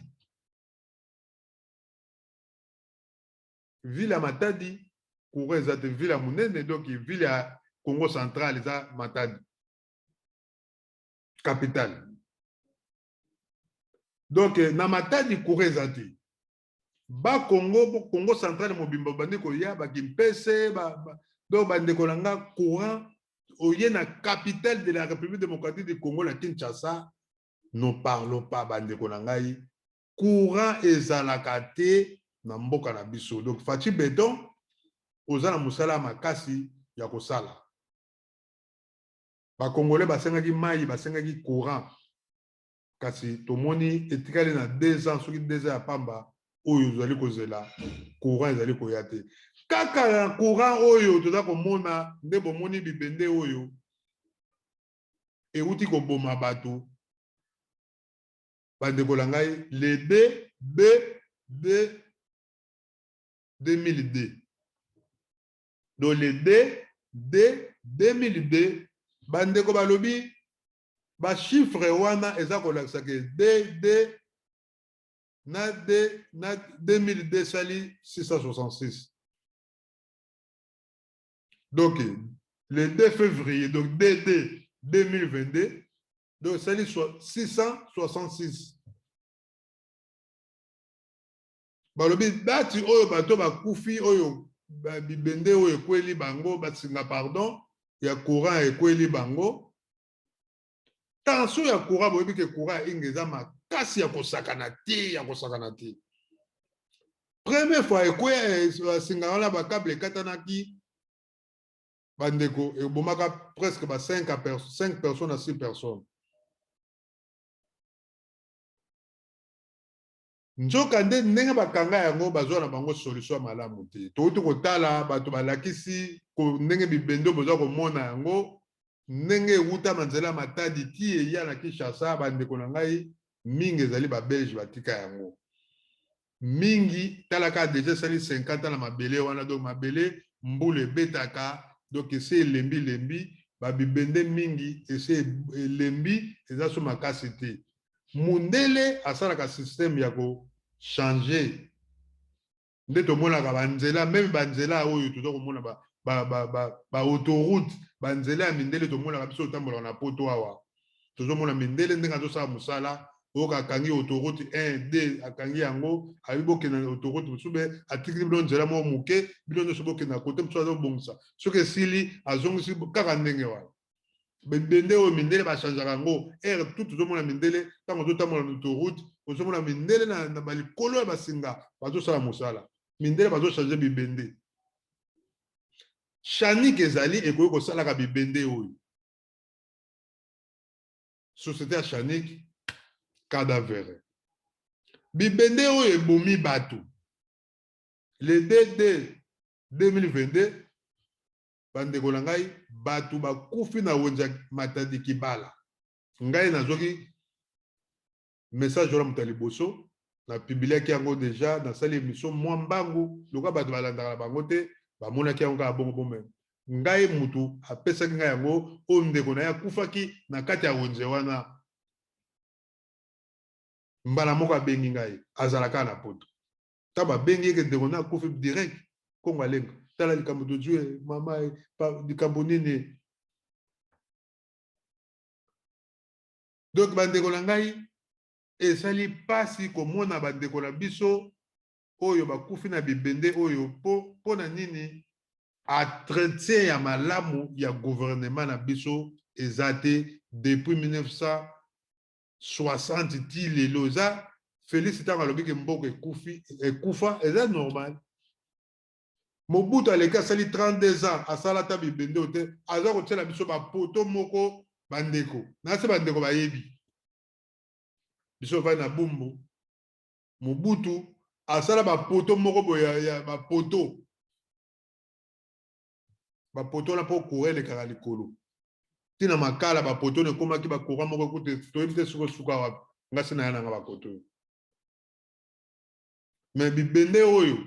ville ya Matadi kure eza te, ville ya munene, donc ville ya Congo central eza Matadi capitale. Donc na Matadi kure eza te. Ba Congo central mobimba bandi koya ba Kimpese donc bandeko nanga courant oye na capitale de la République démocratique du Congo la Kinshasa, ne parlons pas bandeko nangai courant ezalaka te na mboka na biso. Donc Faci Beton ozana musala makasi ya kosala. Ba Congolais basengaki mai, basengaki courant, kasi tomoni etikali na 2 ans soki 2 ans ya pamba oyo ezali kozela courant ezali koya te. Kaka courant oyo toza komona nde bomoni bibende oyo euti koboma bato bandeko na ngai le 2002. Donc le D 2002, bandeko balobi, ba chiffre wana eza kolakisa ke D na 2002 sali 666. Donc le 2 février, donc DD 2022, donc sali 666. Balobi dati oyo bato bakufi oyo bibende oyo ekweli bango basinga pardon ya courant ekweli bango. Tension ya courant boyebi ke courant ingeza makasi ya kosakana te. Première fois ekwe singa wana ba câble ekatanaki bandeko ebomaka presque ba 5 personnes à 6 personnes. Nzoka nde ndenge bakanga yango bazwa na bango solution malamu te. Touti kotala bato balakisi ndenge bibendo bozwa komona yango ndenge euta manzela matadi ti eya na Kinshasa bandeko na ngai mingi ezali ba Belge batika yango. Mingi talaka déjà sali 50 ans na mabele wana donc mabele mbule betaka donc ese lembi ba bibende mingi ese lembi eza so makasi te. Mundele asalaka système ya ko changer nde tomonaka banzela même banzela oyo toza komona ba autoroute banzela ya mindele tomonaka biso otambola na poto awa tozomona mindele ndenge azosala mosala oyo akangi autoroute 1 2 akangi yango abibokenda na autoroute mosusu atikili bino nzela moko moke bino nyonso bokenda kote mosusu azobongisa soki esili azongisi kaka ndenge wana bende oyo mindele bachangeaka yango ere tout tozomona mindele ntango ozotambola na autoroute ozomona mindele na balikolo ya basinga bazosala mosala mindele bazochange bibende chanik ezali ekoki kosalaka bibende oyo société ya chanik cadavere bibende oyo ebomi bato le DD 2022 bandeko na ngai bato bakufi na wenza matadi kibala ngai nazwaki message wana moto ya liboso na publiaki yango déjà nasali émission mwa mbangu loka bato balandaka na bango te bamonaki yango kaka bongo bomeme ngai mutu apesaki ngai yango oyo ndeko na ye akufaki na kati ya wenze wana mbala moko abengi ngai azalaka na poto ta babengi eke ndeko na akufi direct kongo alenga tala likambo tozwi mama likambo nini donc bandeko na ngai esali pasi komona bandeko na biso oyo bakufi na bibende oyo po na nini entretien ya malamu ya gouvernement na biso eza te depuis 1960 ti lelo eza Félix ntango alobiki mboka ekufa eza normal. Mobutu aleki asali 32 ans asala ta bibende o te aza kotiela biso bapoto moko bandeko nase bandeko bayebi biso vai na bumbu Mobutu asala bapoto moko boya ya bapoto na po courant elekaka likolo tina makala bapoto ne komaki bacourant moko kute toyebi te suka wapi ngasi na ya nanga bapoto mais bibende oyo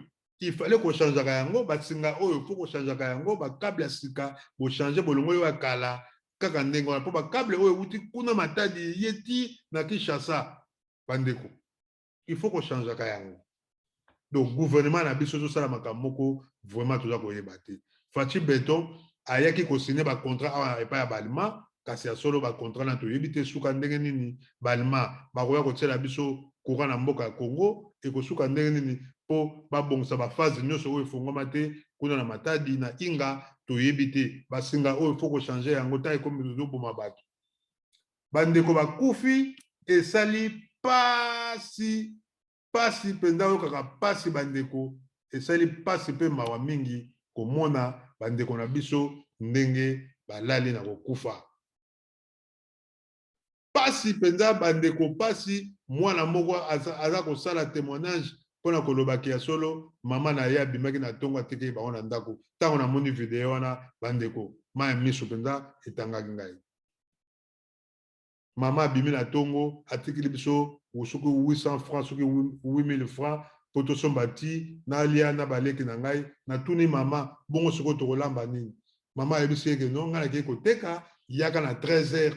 il fallait qu'on change yango basinga oyo faut qu'on change yango ba câble ya sika bo changer bolongo yo akala kaka ndenge wana po ba câble oyo uti kuna matadi yeti na Kinshasa bandeko il faut qu'on change yango donc gouvernement na biso so sala makamoko vraiment toza koyeba te Fachi Beton ayaki ko signer ba contrat awa epa ya balima kasi ya solo ba contrat na toyebi te suka ndenge nini balima bakoya kotiela biso courant na mboka ya Congo ekosuka ndenge nini po babongisa baphase nyonso oyo efongwama te kuna na matadi na inga toyebi te basinga oyo faut kochanger yango ta ekomi tozoboma bato bandeko bakufi esali pasi mpenza oyo kaka pasi bandeko esali pasi mpe mawa mingi komona bandeko na biso ndenge balali na kokufa pasi mpenza bandeko pasi mwana moko aza kosala témoignage mpona kolobaki ya solo mama na ye abimaki na ntongo atekei bango na ndako ntango namoni video wana bandeko maya miso mpenza etangaki ngai mama abimi na ntongo atikili biso soki 800 francs soki 8000 francs po tosomba ti nalia na baleki na ngai natuni mama bongo siko tokolamba nini mama ayebisi eke no ngai nakei koteka yaka na 13h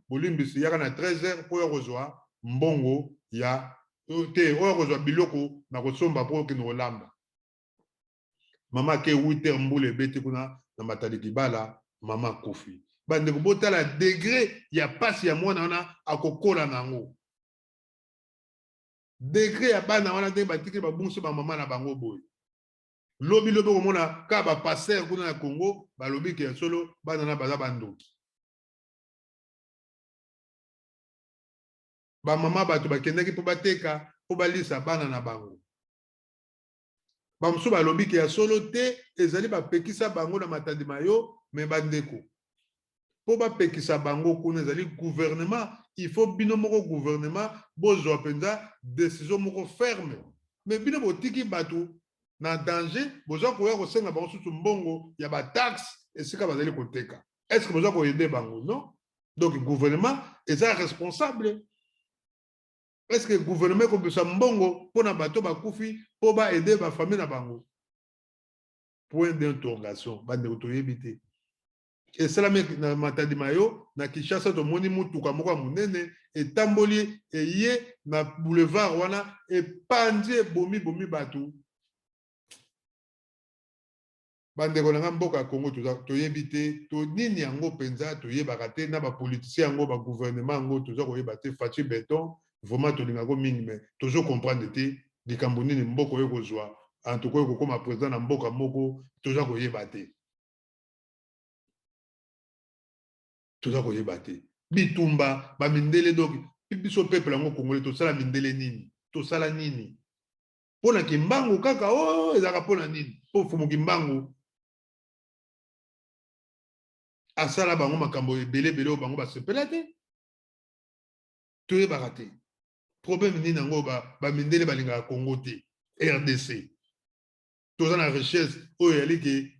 bolimbisi yaka na 13h mpo ya kozwa mbongo ya te oyo kozwa biloko na kosomba mpo okende kolamba mama ke 8h mbula ebeti kuna na matali kibala mama akufi bandeko botala degré ya pasi ya mwana wana akokola nango degré ya bana wana ndenge batikeli babungisi bamama na bango boye lobi komona ka bapaster kuna na Congo balobi ke ya solo bana na baza bandoki bamama bato bakendaki mpo bateka mpo balisa bana na bango bamosusu balobi ke ya solo te ezali bapekisa bango na matandima yo me bandeko mpo bapekisa bango kuna ezali gouvernement il faut bino moko gouvernement bozwa mpenza décision moko ferme me bino botiki bato na danger bozwa koya kosenga bango susu mbongo ya bataxe esika bazali koteka est ce que bozwa koyede bango non donc gouvernement eza responsable est ce que gouvernement ekopesa mbongo mpona bato bakufi mpo baede bafamille na bango point d'interrogation bandeko toyebi te esalami na matandima yo na Kinshasa tomoni mutuka moko ya monene etamboli eye na boulevard wana epandi ebomi bato bandeko na nga mboka ya Congo toyebi te to nini yango mpenza toyebaka te na bapolitisien yango bagouvernement yango toza koyeba te Faci Beton vraiment tolingako mingi me tozo comprendre te likambo nini mboka oyo kozwa antuka oyo kokoma président na mboka moko toza koyeba te toza koyeba te bitumba bamindele donc biso peuple yango congolais tosala mindele nini tosala nini mpona kimbangu kaka oyo ezalaka mpona nini mpo fumu kimbangu asala bango makambo ebele oyo bango basepela te toyebaka te problème nini yango bamindele balingaka Congo te RDC toza na richesse oyo yali ke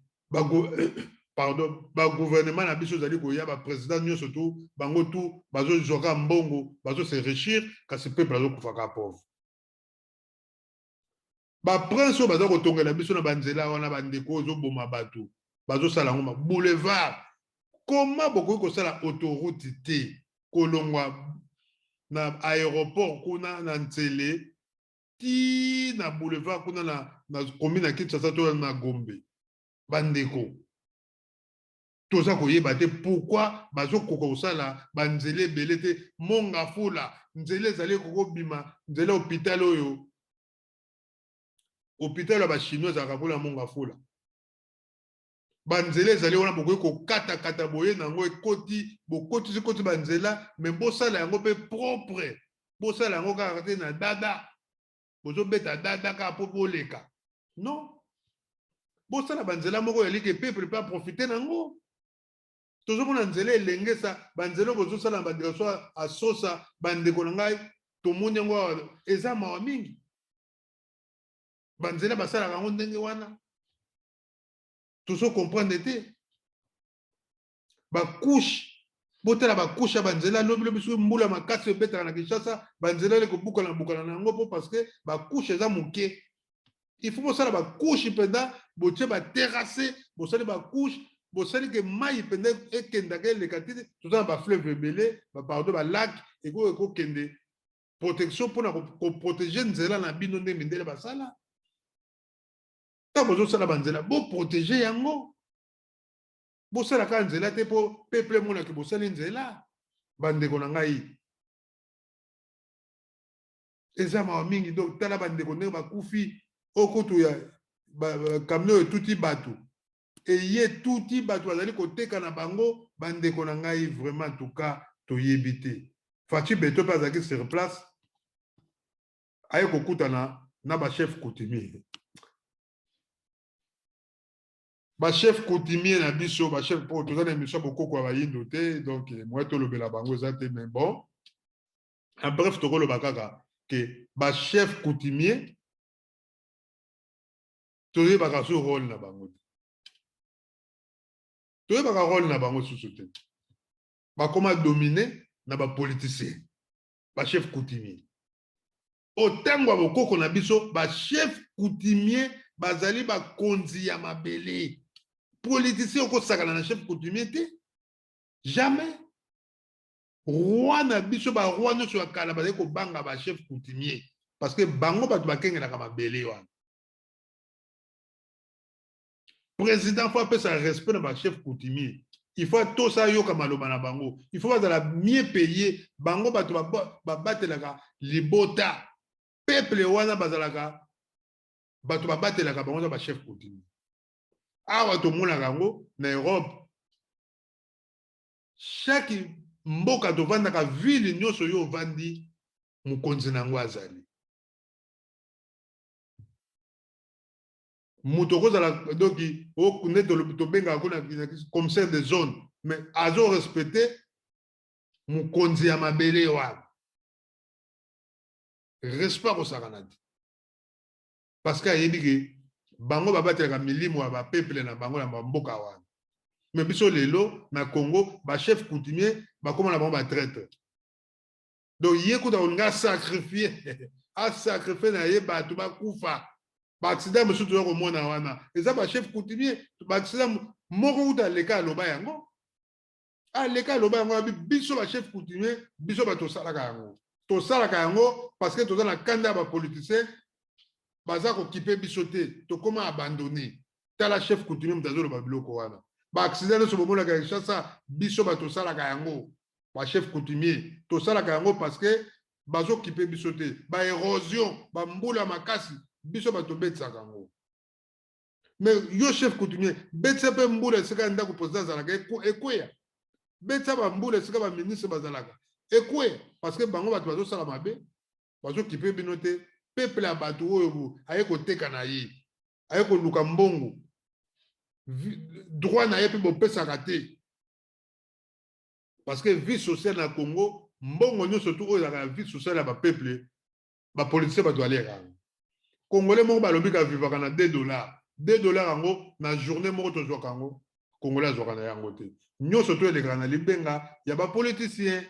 pardon bagouvernement na biso ezali koya baprésident nyonso tu bango tu bazozwaka mbongo bazose réchir kasi peuple azokufaka pauvre baprince oyo baza kotongela biso na banzela wana bandeko oyo ezoboma bato bazosala yango boulevard koma bokoki kosala autoroute te kolongwa na aéroport kuna na nzele ti na boulevard kuna na commune ya Kinshasa to na Gombe bandeko toza koyeba te pourquoi bazokoka kosala banzela ebele te Mongafula nzela ezali kokobima nzela hôpital oyo hôpital ya bachinois ezalaka mpona Mongafula banzela ezali wana bokoki kokatakata boye nango ekoti bokotisi koti banzela me bosala yango mpe propre bosala yango kaka te na dada bozobeta dada kaka mpo boleka non bosala banzela moko yalike peuple mpe aprofite nango tozomona nzela elengesa banzela bozosala na badirection asosa bandeko na ngai tomoni yango eza mawa mingi banzela basalaka yango ndenge wana tozo comprendre te bakushe botala bakushe ya banzela lobi soki mbula makasi ebetaka na Kinshasa banzela ele kobukana na yango mpo parce que bakushe eza moke il faut bosala bakushe mpenza botie baterrasse bosali bakushe bosali ke mai mpenza ekendaka eleka te toza na bafleuve ebele bapardon balac ekokende protection mpona koprotege nzela na bino nde mindele basala ntango bozosala banzela boprotege yango bosala kaka nzela te mpo peuple emonaki bosali nzela bandeko na ngai eza mawa mingi donc tala bandeko ndenge bakufi okutu ya camion etuti bato eye tuti bato bazali koteka na bango bandeko na ngai vraiment en tout cas toyebi te Faci Beton mpe azalaki sur place aye kokutana na bachef coutumier bachef coutumier na biso bachef mpo toza na émission bokoko ya bayindo te donc moye tolobela bango eza te mais bon en bref tokoloba kaka ke bachef coutumier toyebaka so rôle na bango te toyebaka rôle na bango susu te bakoma domine na bapoliticien bachef coutumier otango ya bokoko na biso chef coutumier bazali bakonzi ya mabele. Politicien okosakana na chef coutumier te jamais. Roi na biso roi nyonso ya kala bazali kobanga chef coutumier parce que bango bato bakengelaka mabele wana. Président faut appeler ça respect na chef coutumier. Il faut tout ça yoka maloba na bango. Il faut bazala mieux payer bango bato babatelaka libota. Peuple wana bazalaka bato babatelaka bango za chef coutumier. Awa to mona kango na Europe. Chaque mboka tovandaka ville nyonso yo vandi mukonzi nango azali. Muto kozala doki o kunde to benga ko na commissaire de zone mais azo respecter mukonzi ya mabele wa. Respect ko sakanati. Parce que ayebi ke bango babatelaka milimo ya ba peuple na bango na mboka wana. Mais biso lelo na Congo chef coutumier bakoma na bango traître. Donc yekuta on sacrifier a sacrifier na ye bato bakufa. Accident monsieur toujours komona wana. Eza chef coutumier accident moko uta leka loba yango. A leka loba yango biso chef coutumier biso bato salaka yango. To salaka yango parce que to na kanda ba politicien baza ko kipe biso te to koma abandonner. Tala chef coutumier mtazolo ba biloko wana. Accident no so bomona ka chasa biso bato salaka yango. Chef coutumier to salaka yango parce que bazo kipe biso te. Ba érosion, ba mbula makasi biso bato betsa kango. Mais yo chef coutumier betsa pe mbula sika ndako président zalaka ekweya. Betsa ba mbula sika ba ministre bazalaka. Ekweya parce que bango bato bazo sala mabe, bazo kipe bino te, peuple bato oyo aye ko teka na ye. Aye ko luka mbongo. Droit na ye pe bo pesaka te. Parce que vie sociale na Congo, mbongo nyonso tout oyo la vie sociale ya ba peuple, ba politicien bato aleka. Congolais moko balobi ka vivaka na $2. $2 yango na journée moko tozwaka yango. Congolais azwaka na yango te. Nyonso to eleka na libenga ya ba politicien.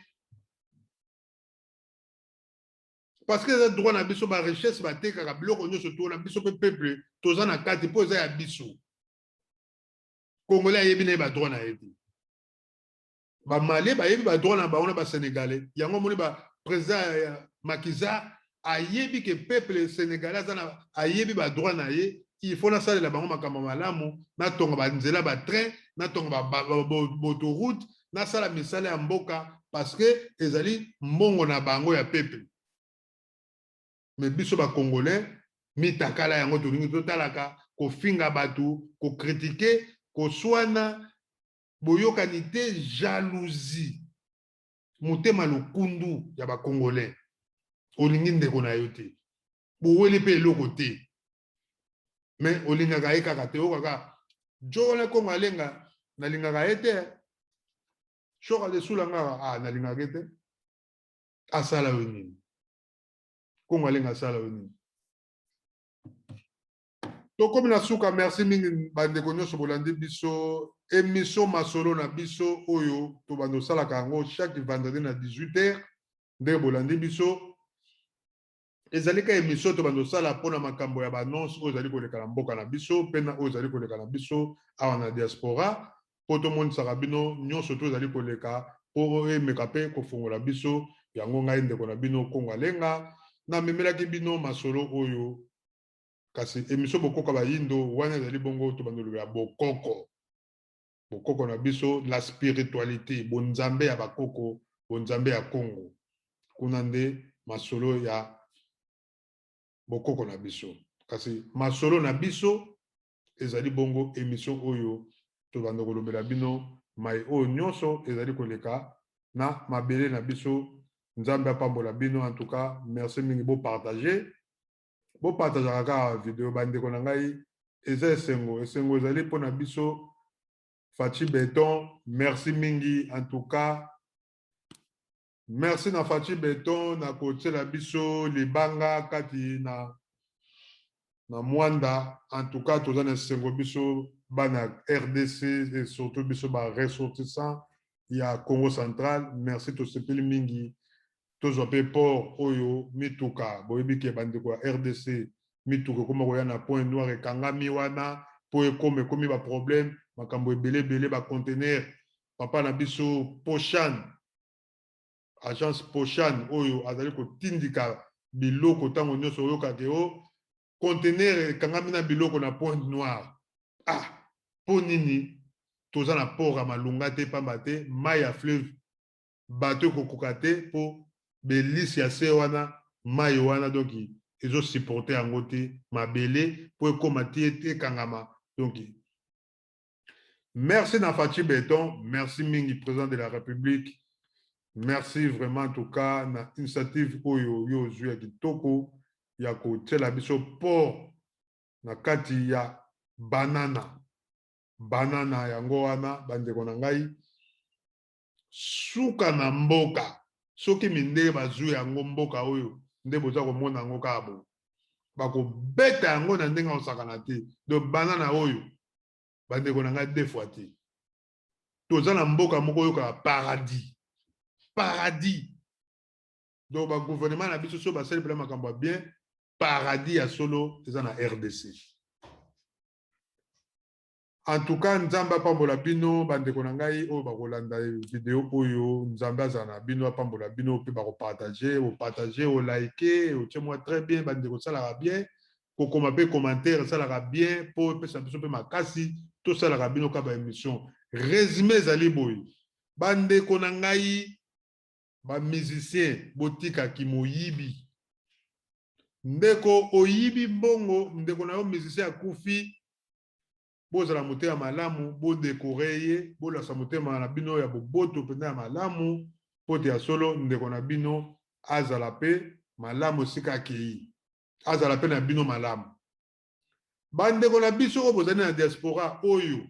Parce que les droits na biso ba richesse ba tekaka biloko nyonso to na biso pe peuple toza na kati po eza ya biso. Congolais ayebi na ba droit na yebi. Ba Mali ba yebi ba droit na ba ona ba Sénégalais. Yango moni ba président Macky Sall ayebi que peuple sénégalais ayebi ba droit na ye, il faut na salela bango makambo malamu, na tonga ba nzela ba train, na tonga ba autoroute, na sala misala ya mboka parce que ezali mbongo na bango ya peuple. Mais biso ba congolais mitakala yango tolingi totalaka ko finga batu, ko critiquer, ko swana boyokani te jalousie. Mutema lukundu ya ba congolais. Olingi ndeko na yo te boweli pe eloko te mais olingaka ye kaka te okaka jo wana kongo alenga nalingaka ye te shoka desula ngaka nalingaka ye te asala yo nini kongo alenga asala yo nini tokomi na suka. Merci mingi bandeko nyonso bolandi biso émission masolo na biso oyo tobanda osalaka yango chaque vendredi na 18h nde bolandi biso. Ezali ka émission to bando sala pona makambo ya banonce oyo ezali koleka na mboka na biso pena oyo ezali koleka na biso awa na diaspora poto monisaka bino nyonso to ezali koleka po emeka pe kofongola biso yango ngai ndeko na bino Kongo Alenga na memelaki bino masolo oyo kasi émission bokoko bayindo wana ezali bongo to bando ya bokoko na biso la spiritualité bonzambe ya bakoko bonzambe ya Congo kuna nde masolo ya bokoko na biso kasi masolo na biso ezali bongo émission oyo to bando kolobela bino mai oyo nyonso ezali koleka na mabele na biso nzambe apambola bino. En tout cas merci mingi bo partager kaka video bandeko na ngai eza esengo ezali pona biso. Fachi Beton merci mingi. En tout cas merci na Fachi Beton na kotiela biso libanga kati na Mwanda. En tout cas toza na sengo biso bana RDC et surtout biso ba ressortissant ya Congo central. Merci to sepeli mingi tozwa pe port oyo mituka boyebi ke bandeko ya RDC mituka ekoma koya na point noir ekangami wana po ekomi baproblème makambo ebele bacontener papa na biso Pochan agence Pochan oyo azali kotindika biloko ntango nyonso oyokake o contener ekangami na biloko na point noir mpo nini toza na port ya malunga te pamba te mai ya fleuve bato ekokoka te mpo belisi ya se wana mai wana donc ezosupporte yango te mabele mpo ekóma te ekangama donc merci na Fachi Beton merci mingi président de la République merci vraiment en tout cas na initiative oyo yo ozwi ya kitoko ya kotiela biso port na kati ya banana yango wana bandeko na ngai suka na mboka soki mindele bazwi yango mboka oyo nde boza komona yango kaka bo bakobeta yango na ndenge osakana te donc banana oyo bandeko na ngai 2 fois te toza na mboka moko oyo kaka paradis donc bagouvernement na biso so basali mpela makambo ya bien paradis ya solo eza na RDC. En tout cas, Nzambe apambola bino bandeko na ngai oyo bakolanda video oyo Nzambe azala na bino apambola bino pe bakopartager o liker otie moi très bien bandeko salaka bien kokoma pe commentaire salaka bien po pesa biso pe makasi to salaka bino ka ba émission résumé ezali boye bandeko na ngai ba musicien botika ki moyibi ndeko oyibi mbongo ndeko na yo musicien akufi bozala motema malamu bodekore ye bolasa motema na bino ya boboto mpenza ya malamu po te ya solo ndeko na bino azala pe malamu esika akei azala pe na bino malamu bandeko na biso oyo bozali na diaspora oyo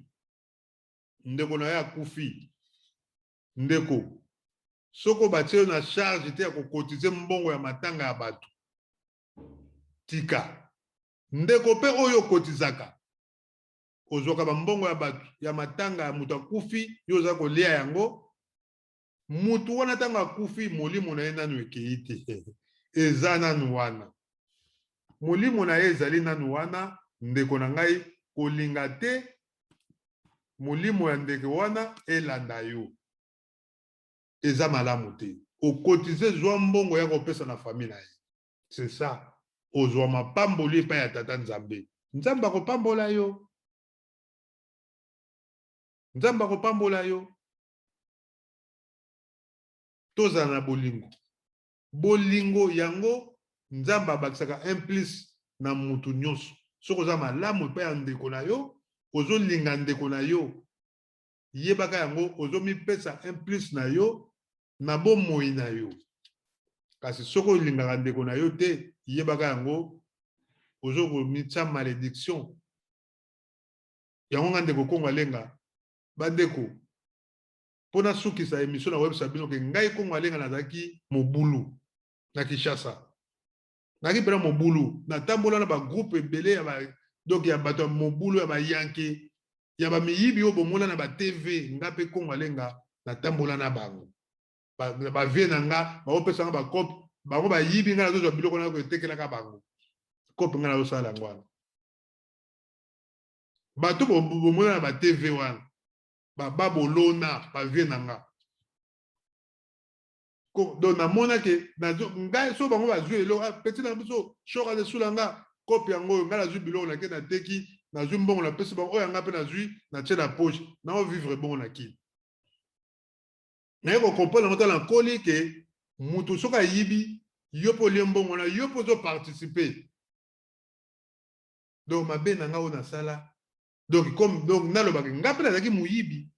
ndeko na ye akufi ndeko soko batie yo na charge te ya kokotize mbongo ya matanga ya bato tika ndeko pe oyo okotizaka ozwaka bambongo ya bato ya matanga ya moto akufi yo oza kolia yango mutu wana ntango akufi molimo na ye nanu ekei te eza nanu wana molimo na ye ezali nanu wana ndeko na ngai kolinga te molimo ya ndeko wana elanda yo eza malamu te okotize zwa mbongo ya kopesa na famille na ye c'est ça ozwa mapamboli epai ya tata nzambe nzambe akopambola yo nzambe akopambola yo tozala na bolingo yango nzambe abakisaka implice na mutu nyonso soki oza malamu epai ya ndeko na yo ozolinga ndeko na yo yebaka yango ozomipesa implice na yo na bomoi na yo kasi soki olingaka ndeko na yo te yebaka yango ozokomitya malédiction yango nga ndeko kongo alenga bandeko mpona sukisa émission na websa bino ke ngai kongo alenga nazalaki mobulu na Kinshasa nazalaki mpena mobulu natambola na bagroupe ebele donc ya bato ya mobulu ya bayanke ya bamiyibi oyo bomona na batv nga mpe kongo alenga natambola na bango bavie na nga baopesanga bakope bango bayibi ngai nazozwa biloko na kotekelaka bango kope ngai nazosala yango wana bato bomona na batv wana babolona bavie na nga donc namonake ngai so bango bazwi eloko peti na biso shoka lesula nga kope yango oyo ngai nazwi biloko nake nateki nazwi mbongo napesi bango oyo yanga mpe nazwi natie na poche naovivre bongo na kini naye kokomprendre yango tala nkoli ke mutu soki ayibi yo mpo olie mbongo na yo mpo ozoparticipe donc mabe na ngai oyo nasala donc nalobaka ngai mpe nazalaki moyibi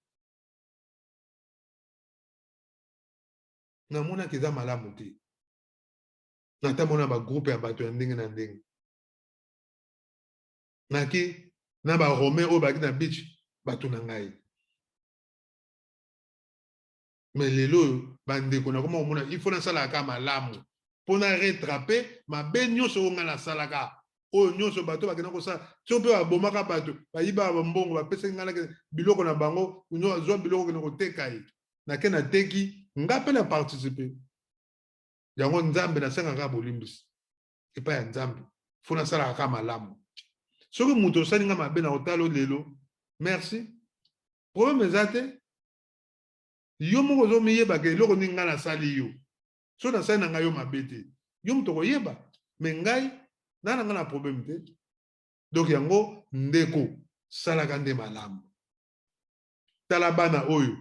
namonaki eza malamu te natamona bagroupe ya bato ya ndenge na ndenge naki na baromain oyo baki na beach bato na ngai me lelo oyo bandeko nakoma komona ifo nasalaka ka malamu mpo na retrape mabe nyonso oyo ngai nasalaka oyo nyonso bato bakenda kosala so mpe babomaka bato bayibaka bambongo bapesaki ngai biloko na bango zwa biloko kende koteka ye nake nateki nga mpe na participe yango nzambe nasengaka bolimbisi epai ya nzambe fo nasalaka ka malamu soki moto osali nga mabe na otalo lelo merci problème eza te yo moko ozomiyebaka eloko nini ngai nasali yo so nasali na ngai yo mabe te yo moto koyeba me ngai nana ngai na problème te donc yango ndeko salaka nde malamu tala bana oyo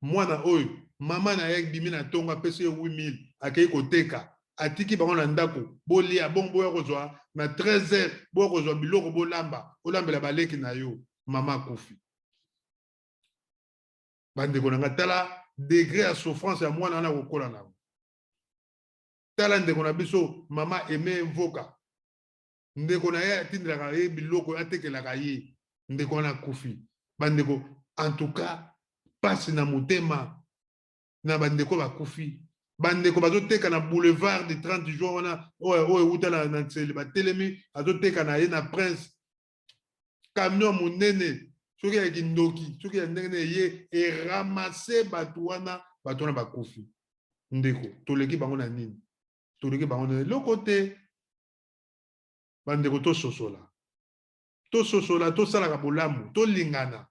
mwana oyo mama na ye bimi na ntongo apesi ye 8000 akei koteka atiki bango na ndako bolia bongo boya kozwa na 13h boya kozwa biloko olambela baleki na yo mama akufi bandeko na nga tala degré ya souffrance ya mwana wana kokola nango tala ndeko na biso mama eme mvoka ndeko na ye atindelaka ye biloko atekelaka ye ndeko wana akufi bandeko en tout cas pasi na motema na bandeko bakufi bandeko bazoteka na boulevard de 30 jours wana oyo euta na ntsele batelemi azoteka na ye na prince camion monene soki ya kindoki soki ya ndenge ye eramase bato wana bakufi ndeko toleki bango na nini toleki bango na eloko te bandeko tososola tosalaka bolamu tolingana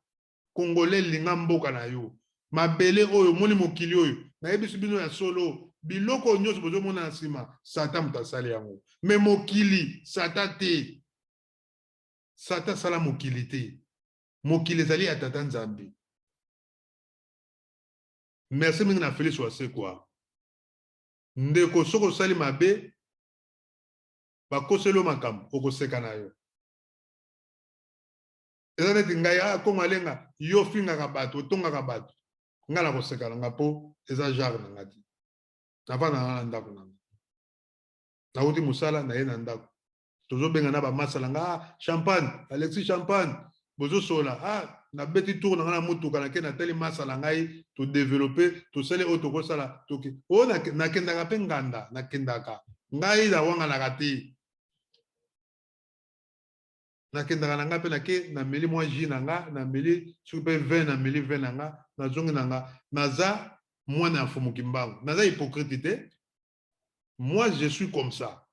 congolais linga mboka na yo mabele oyo moni mokili oyo nayebisi bino ya solo biloko nyonso bozomona na nsima satan moto asali yango me mokili satan te satan asala mokili te mokili ezali ya tata nzambe merci mingi na Félix Wasekwa ndeko soki osali mabe bakoseli yo makambo okoseka na yo eza neti ngai kongo alenga yo fingaka bato otongaka bato ngai na koseka na nga mpo eza genre na nga te navanda nga na ndako na nga nauti mosala na ye na ndako tozobenga na bamasala nga champagne Alexis champagne bozosola nabeti tour na nga na motuka nake natali masala ngai todevelope tosali oyo tokosala toke oyo nakendaka mpe nganda nakendaka ngai nawanganaka te nakendaka na nga mpe nake nameli mwa jus na nga nameli soki mpe vin nameli vin na nga nazongi na nga naza mwana ya fumuki mbangu naza hypocrite te moi je suis comme ça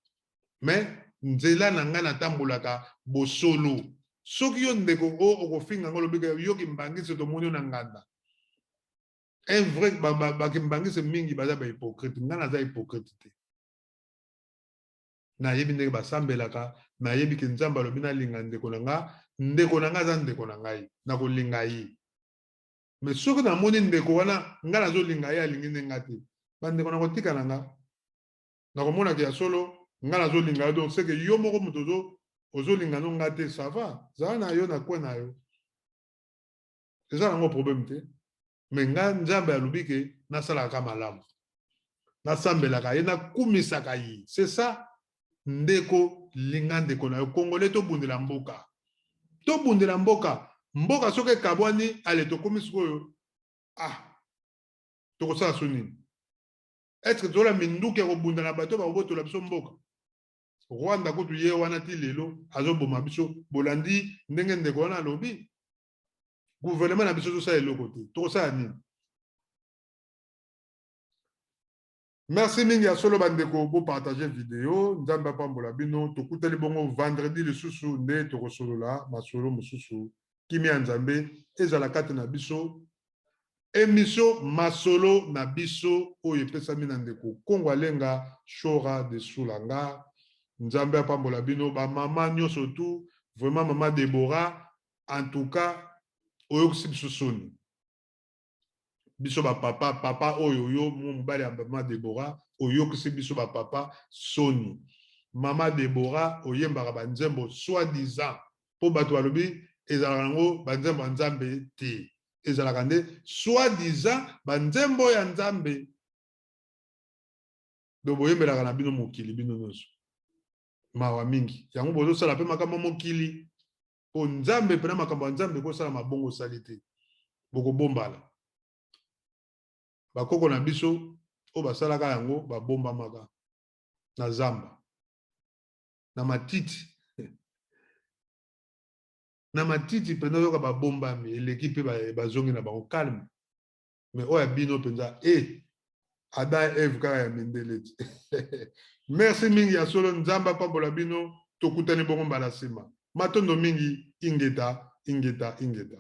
mais nzela na nga natambolaka bosolo soki yo ndeko oyo okofinga ngo lobika yoki mbangisi tomoni yo na nganda un vrai bakimbangisi mingi baza bahypocrite nga naza hypocrite te nayebi ndenge basambelaka nayebi ke nzambe alobi nalinga ndeko na nga aza ndeko na ngai nakolinga ye me soki namoni ndeko wana nga nazolinga ye alingi nde nga te bandeko nakotika na nga nakomonaka ya solo nga nazolinga yo donc seke yo moko moto ozolinga no nga te ça va zala na yo na kwe na yo eza nango problème te me nga nzambe alobi ke nasalaka malamu nasambelaka ye nakumisaka ye c'est ça ndeko linga ndeko na yo congolais tobundela mboka soki ekabwani ale tokomi sikoyo tokosala so nini estce tozola minduki ya kobunda na bato bakobotola biso mboka rwanda kutu ye wana ti lelo azoboma biso bolandi ndenge ndeko wana alobi gouvernement na biso tosala eloko te tokosala nini merci mingi ya solo bandeko bopartage video nzambe apambola bino tokuteli bongo vendredi lisusu nde tokosolola masolo mosusu kimi ya nzambe ezala kati na biso émission masolo na biso oyo epesami na ndeko kongo alenga shora de sulanga nzambe apambola bino bamama nyonso tu vraiment mama Deborah en tout cas oyokisi biso soni biso papa oyo yo mobali ya mama Deborah oyokisi biso papa soni mama Deborah oyembaka banzembo soi-disant po bato balobi ezalaka nango banzembo ya nzambe te ezalaka nde soi-disant banzembo ya nzambe do boyembelaka na bino mokili bino nyonso mawa mingi yango bozosala mpe makambo mokili po nzambe mpena makambo ya nzambe ekosala mabongo osali te bokobombala bakoko na biso oyo basalaka yango babombamaka na zamba na matiti mpenza oyoka babombami eleki mpe bazongi na bango calme me oyo ya bino mpenza Ada Eve kaka ya mindele ti. Merci mingi ya solo nzamba pambola bino tokutani bongo mbala nsima. Matondo mingi ingeta ingeta ingeta.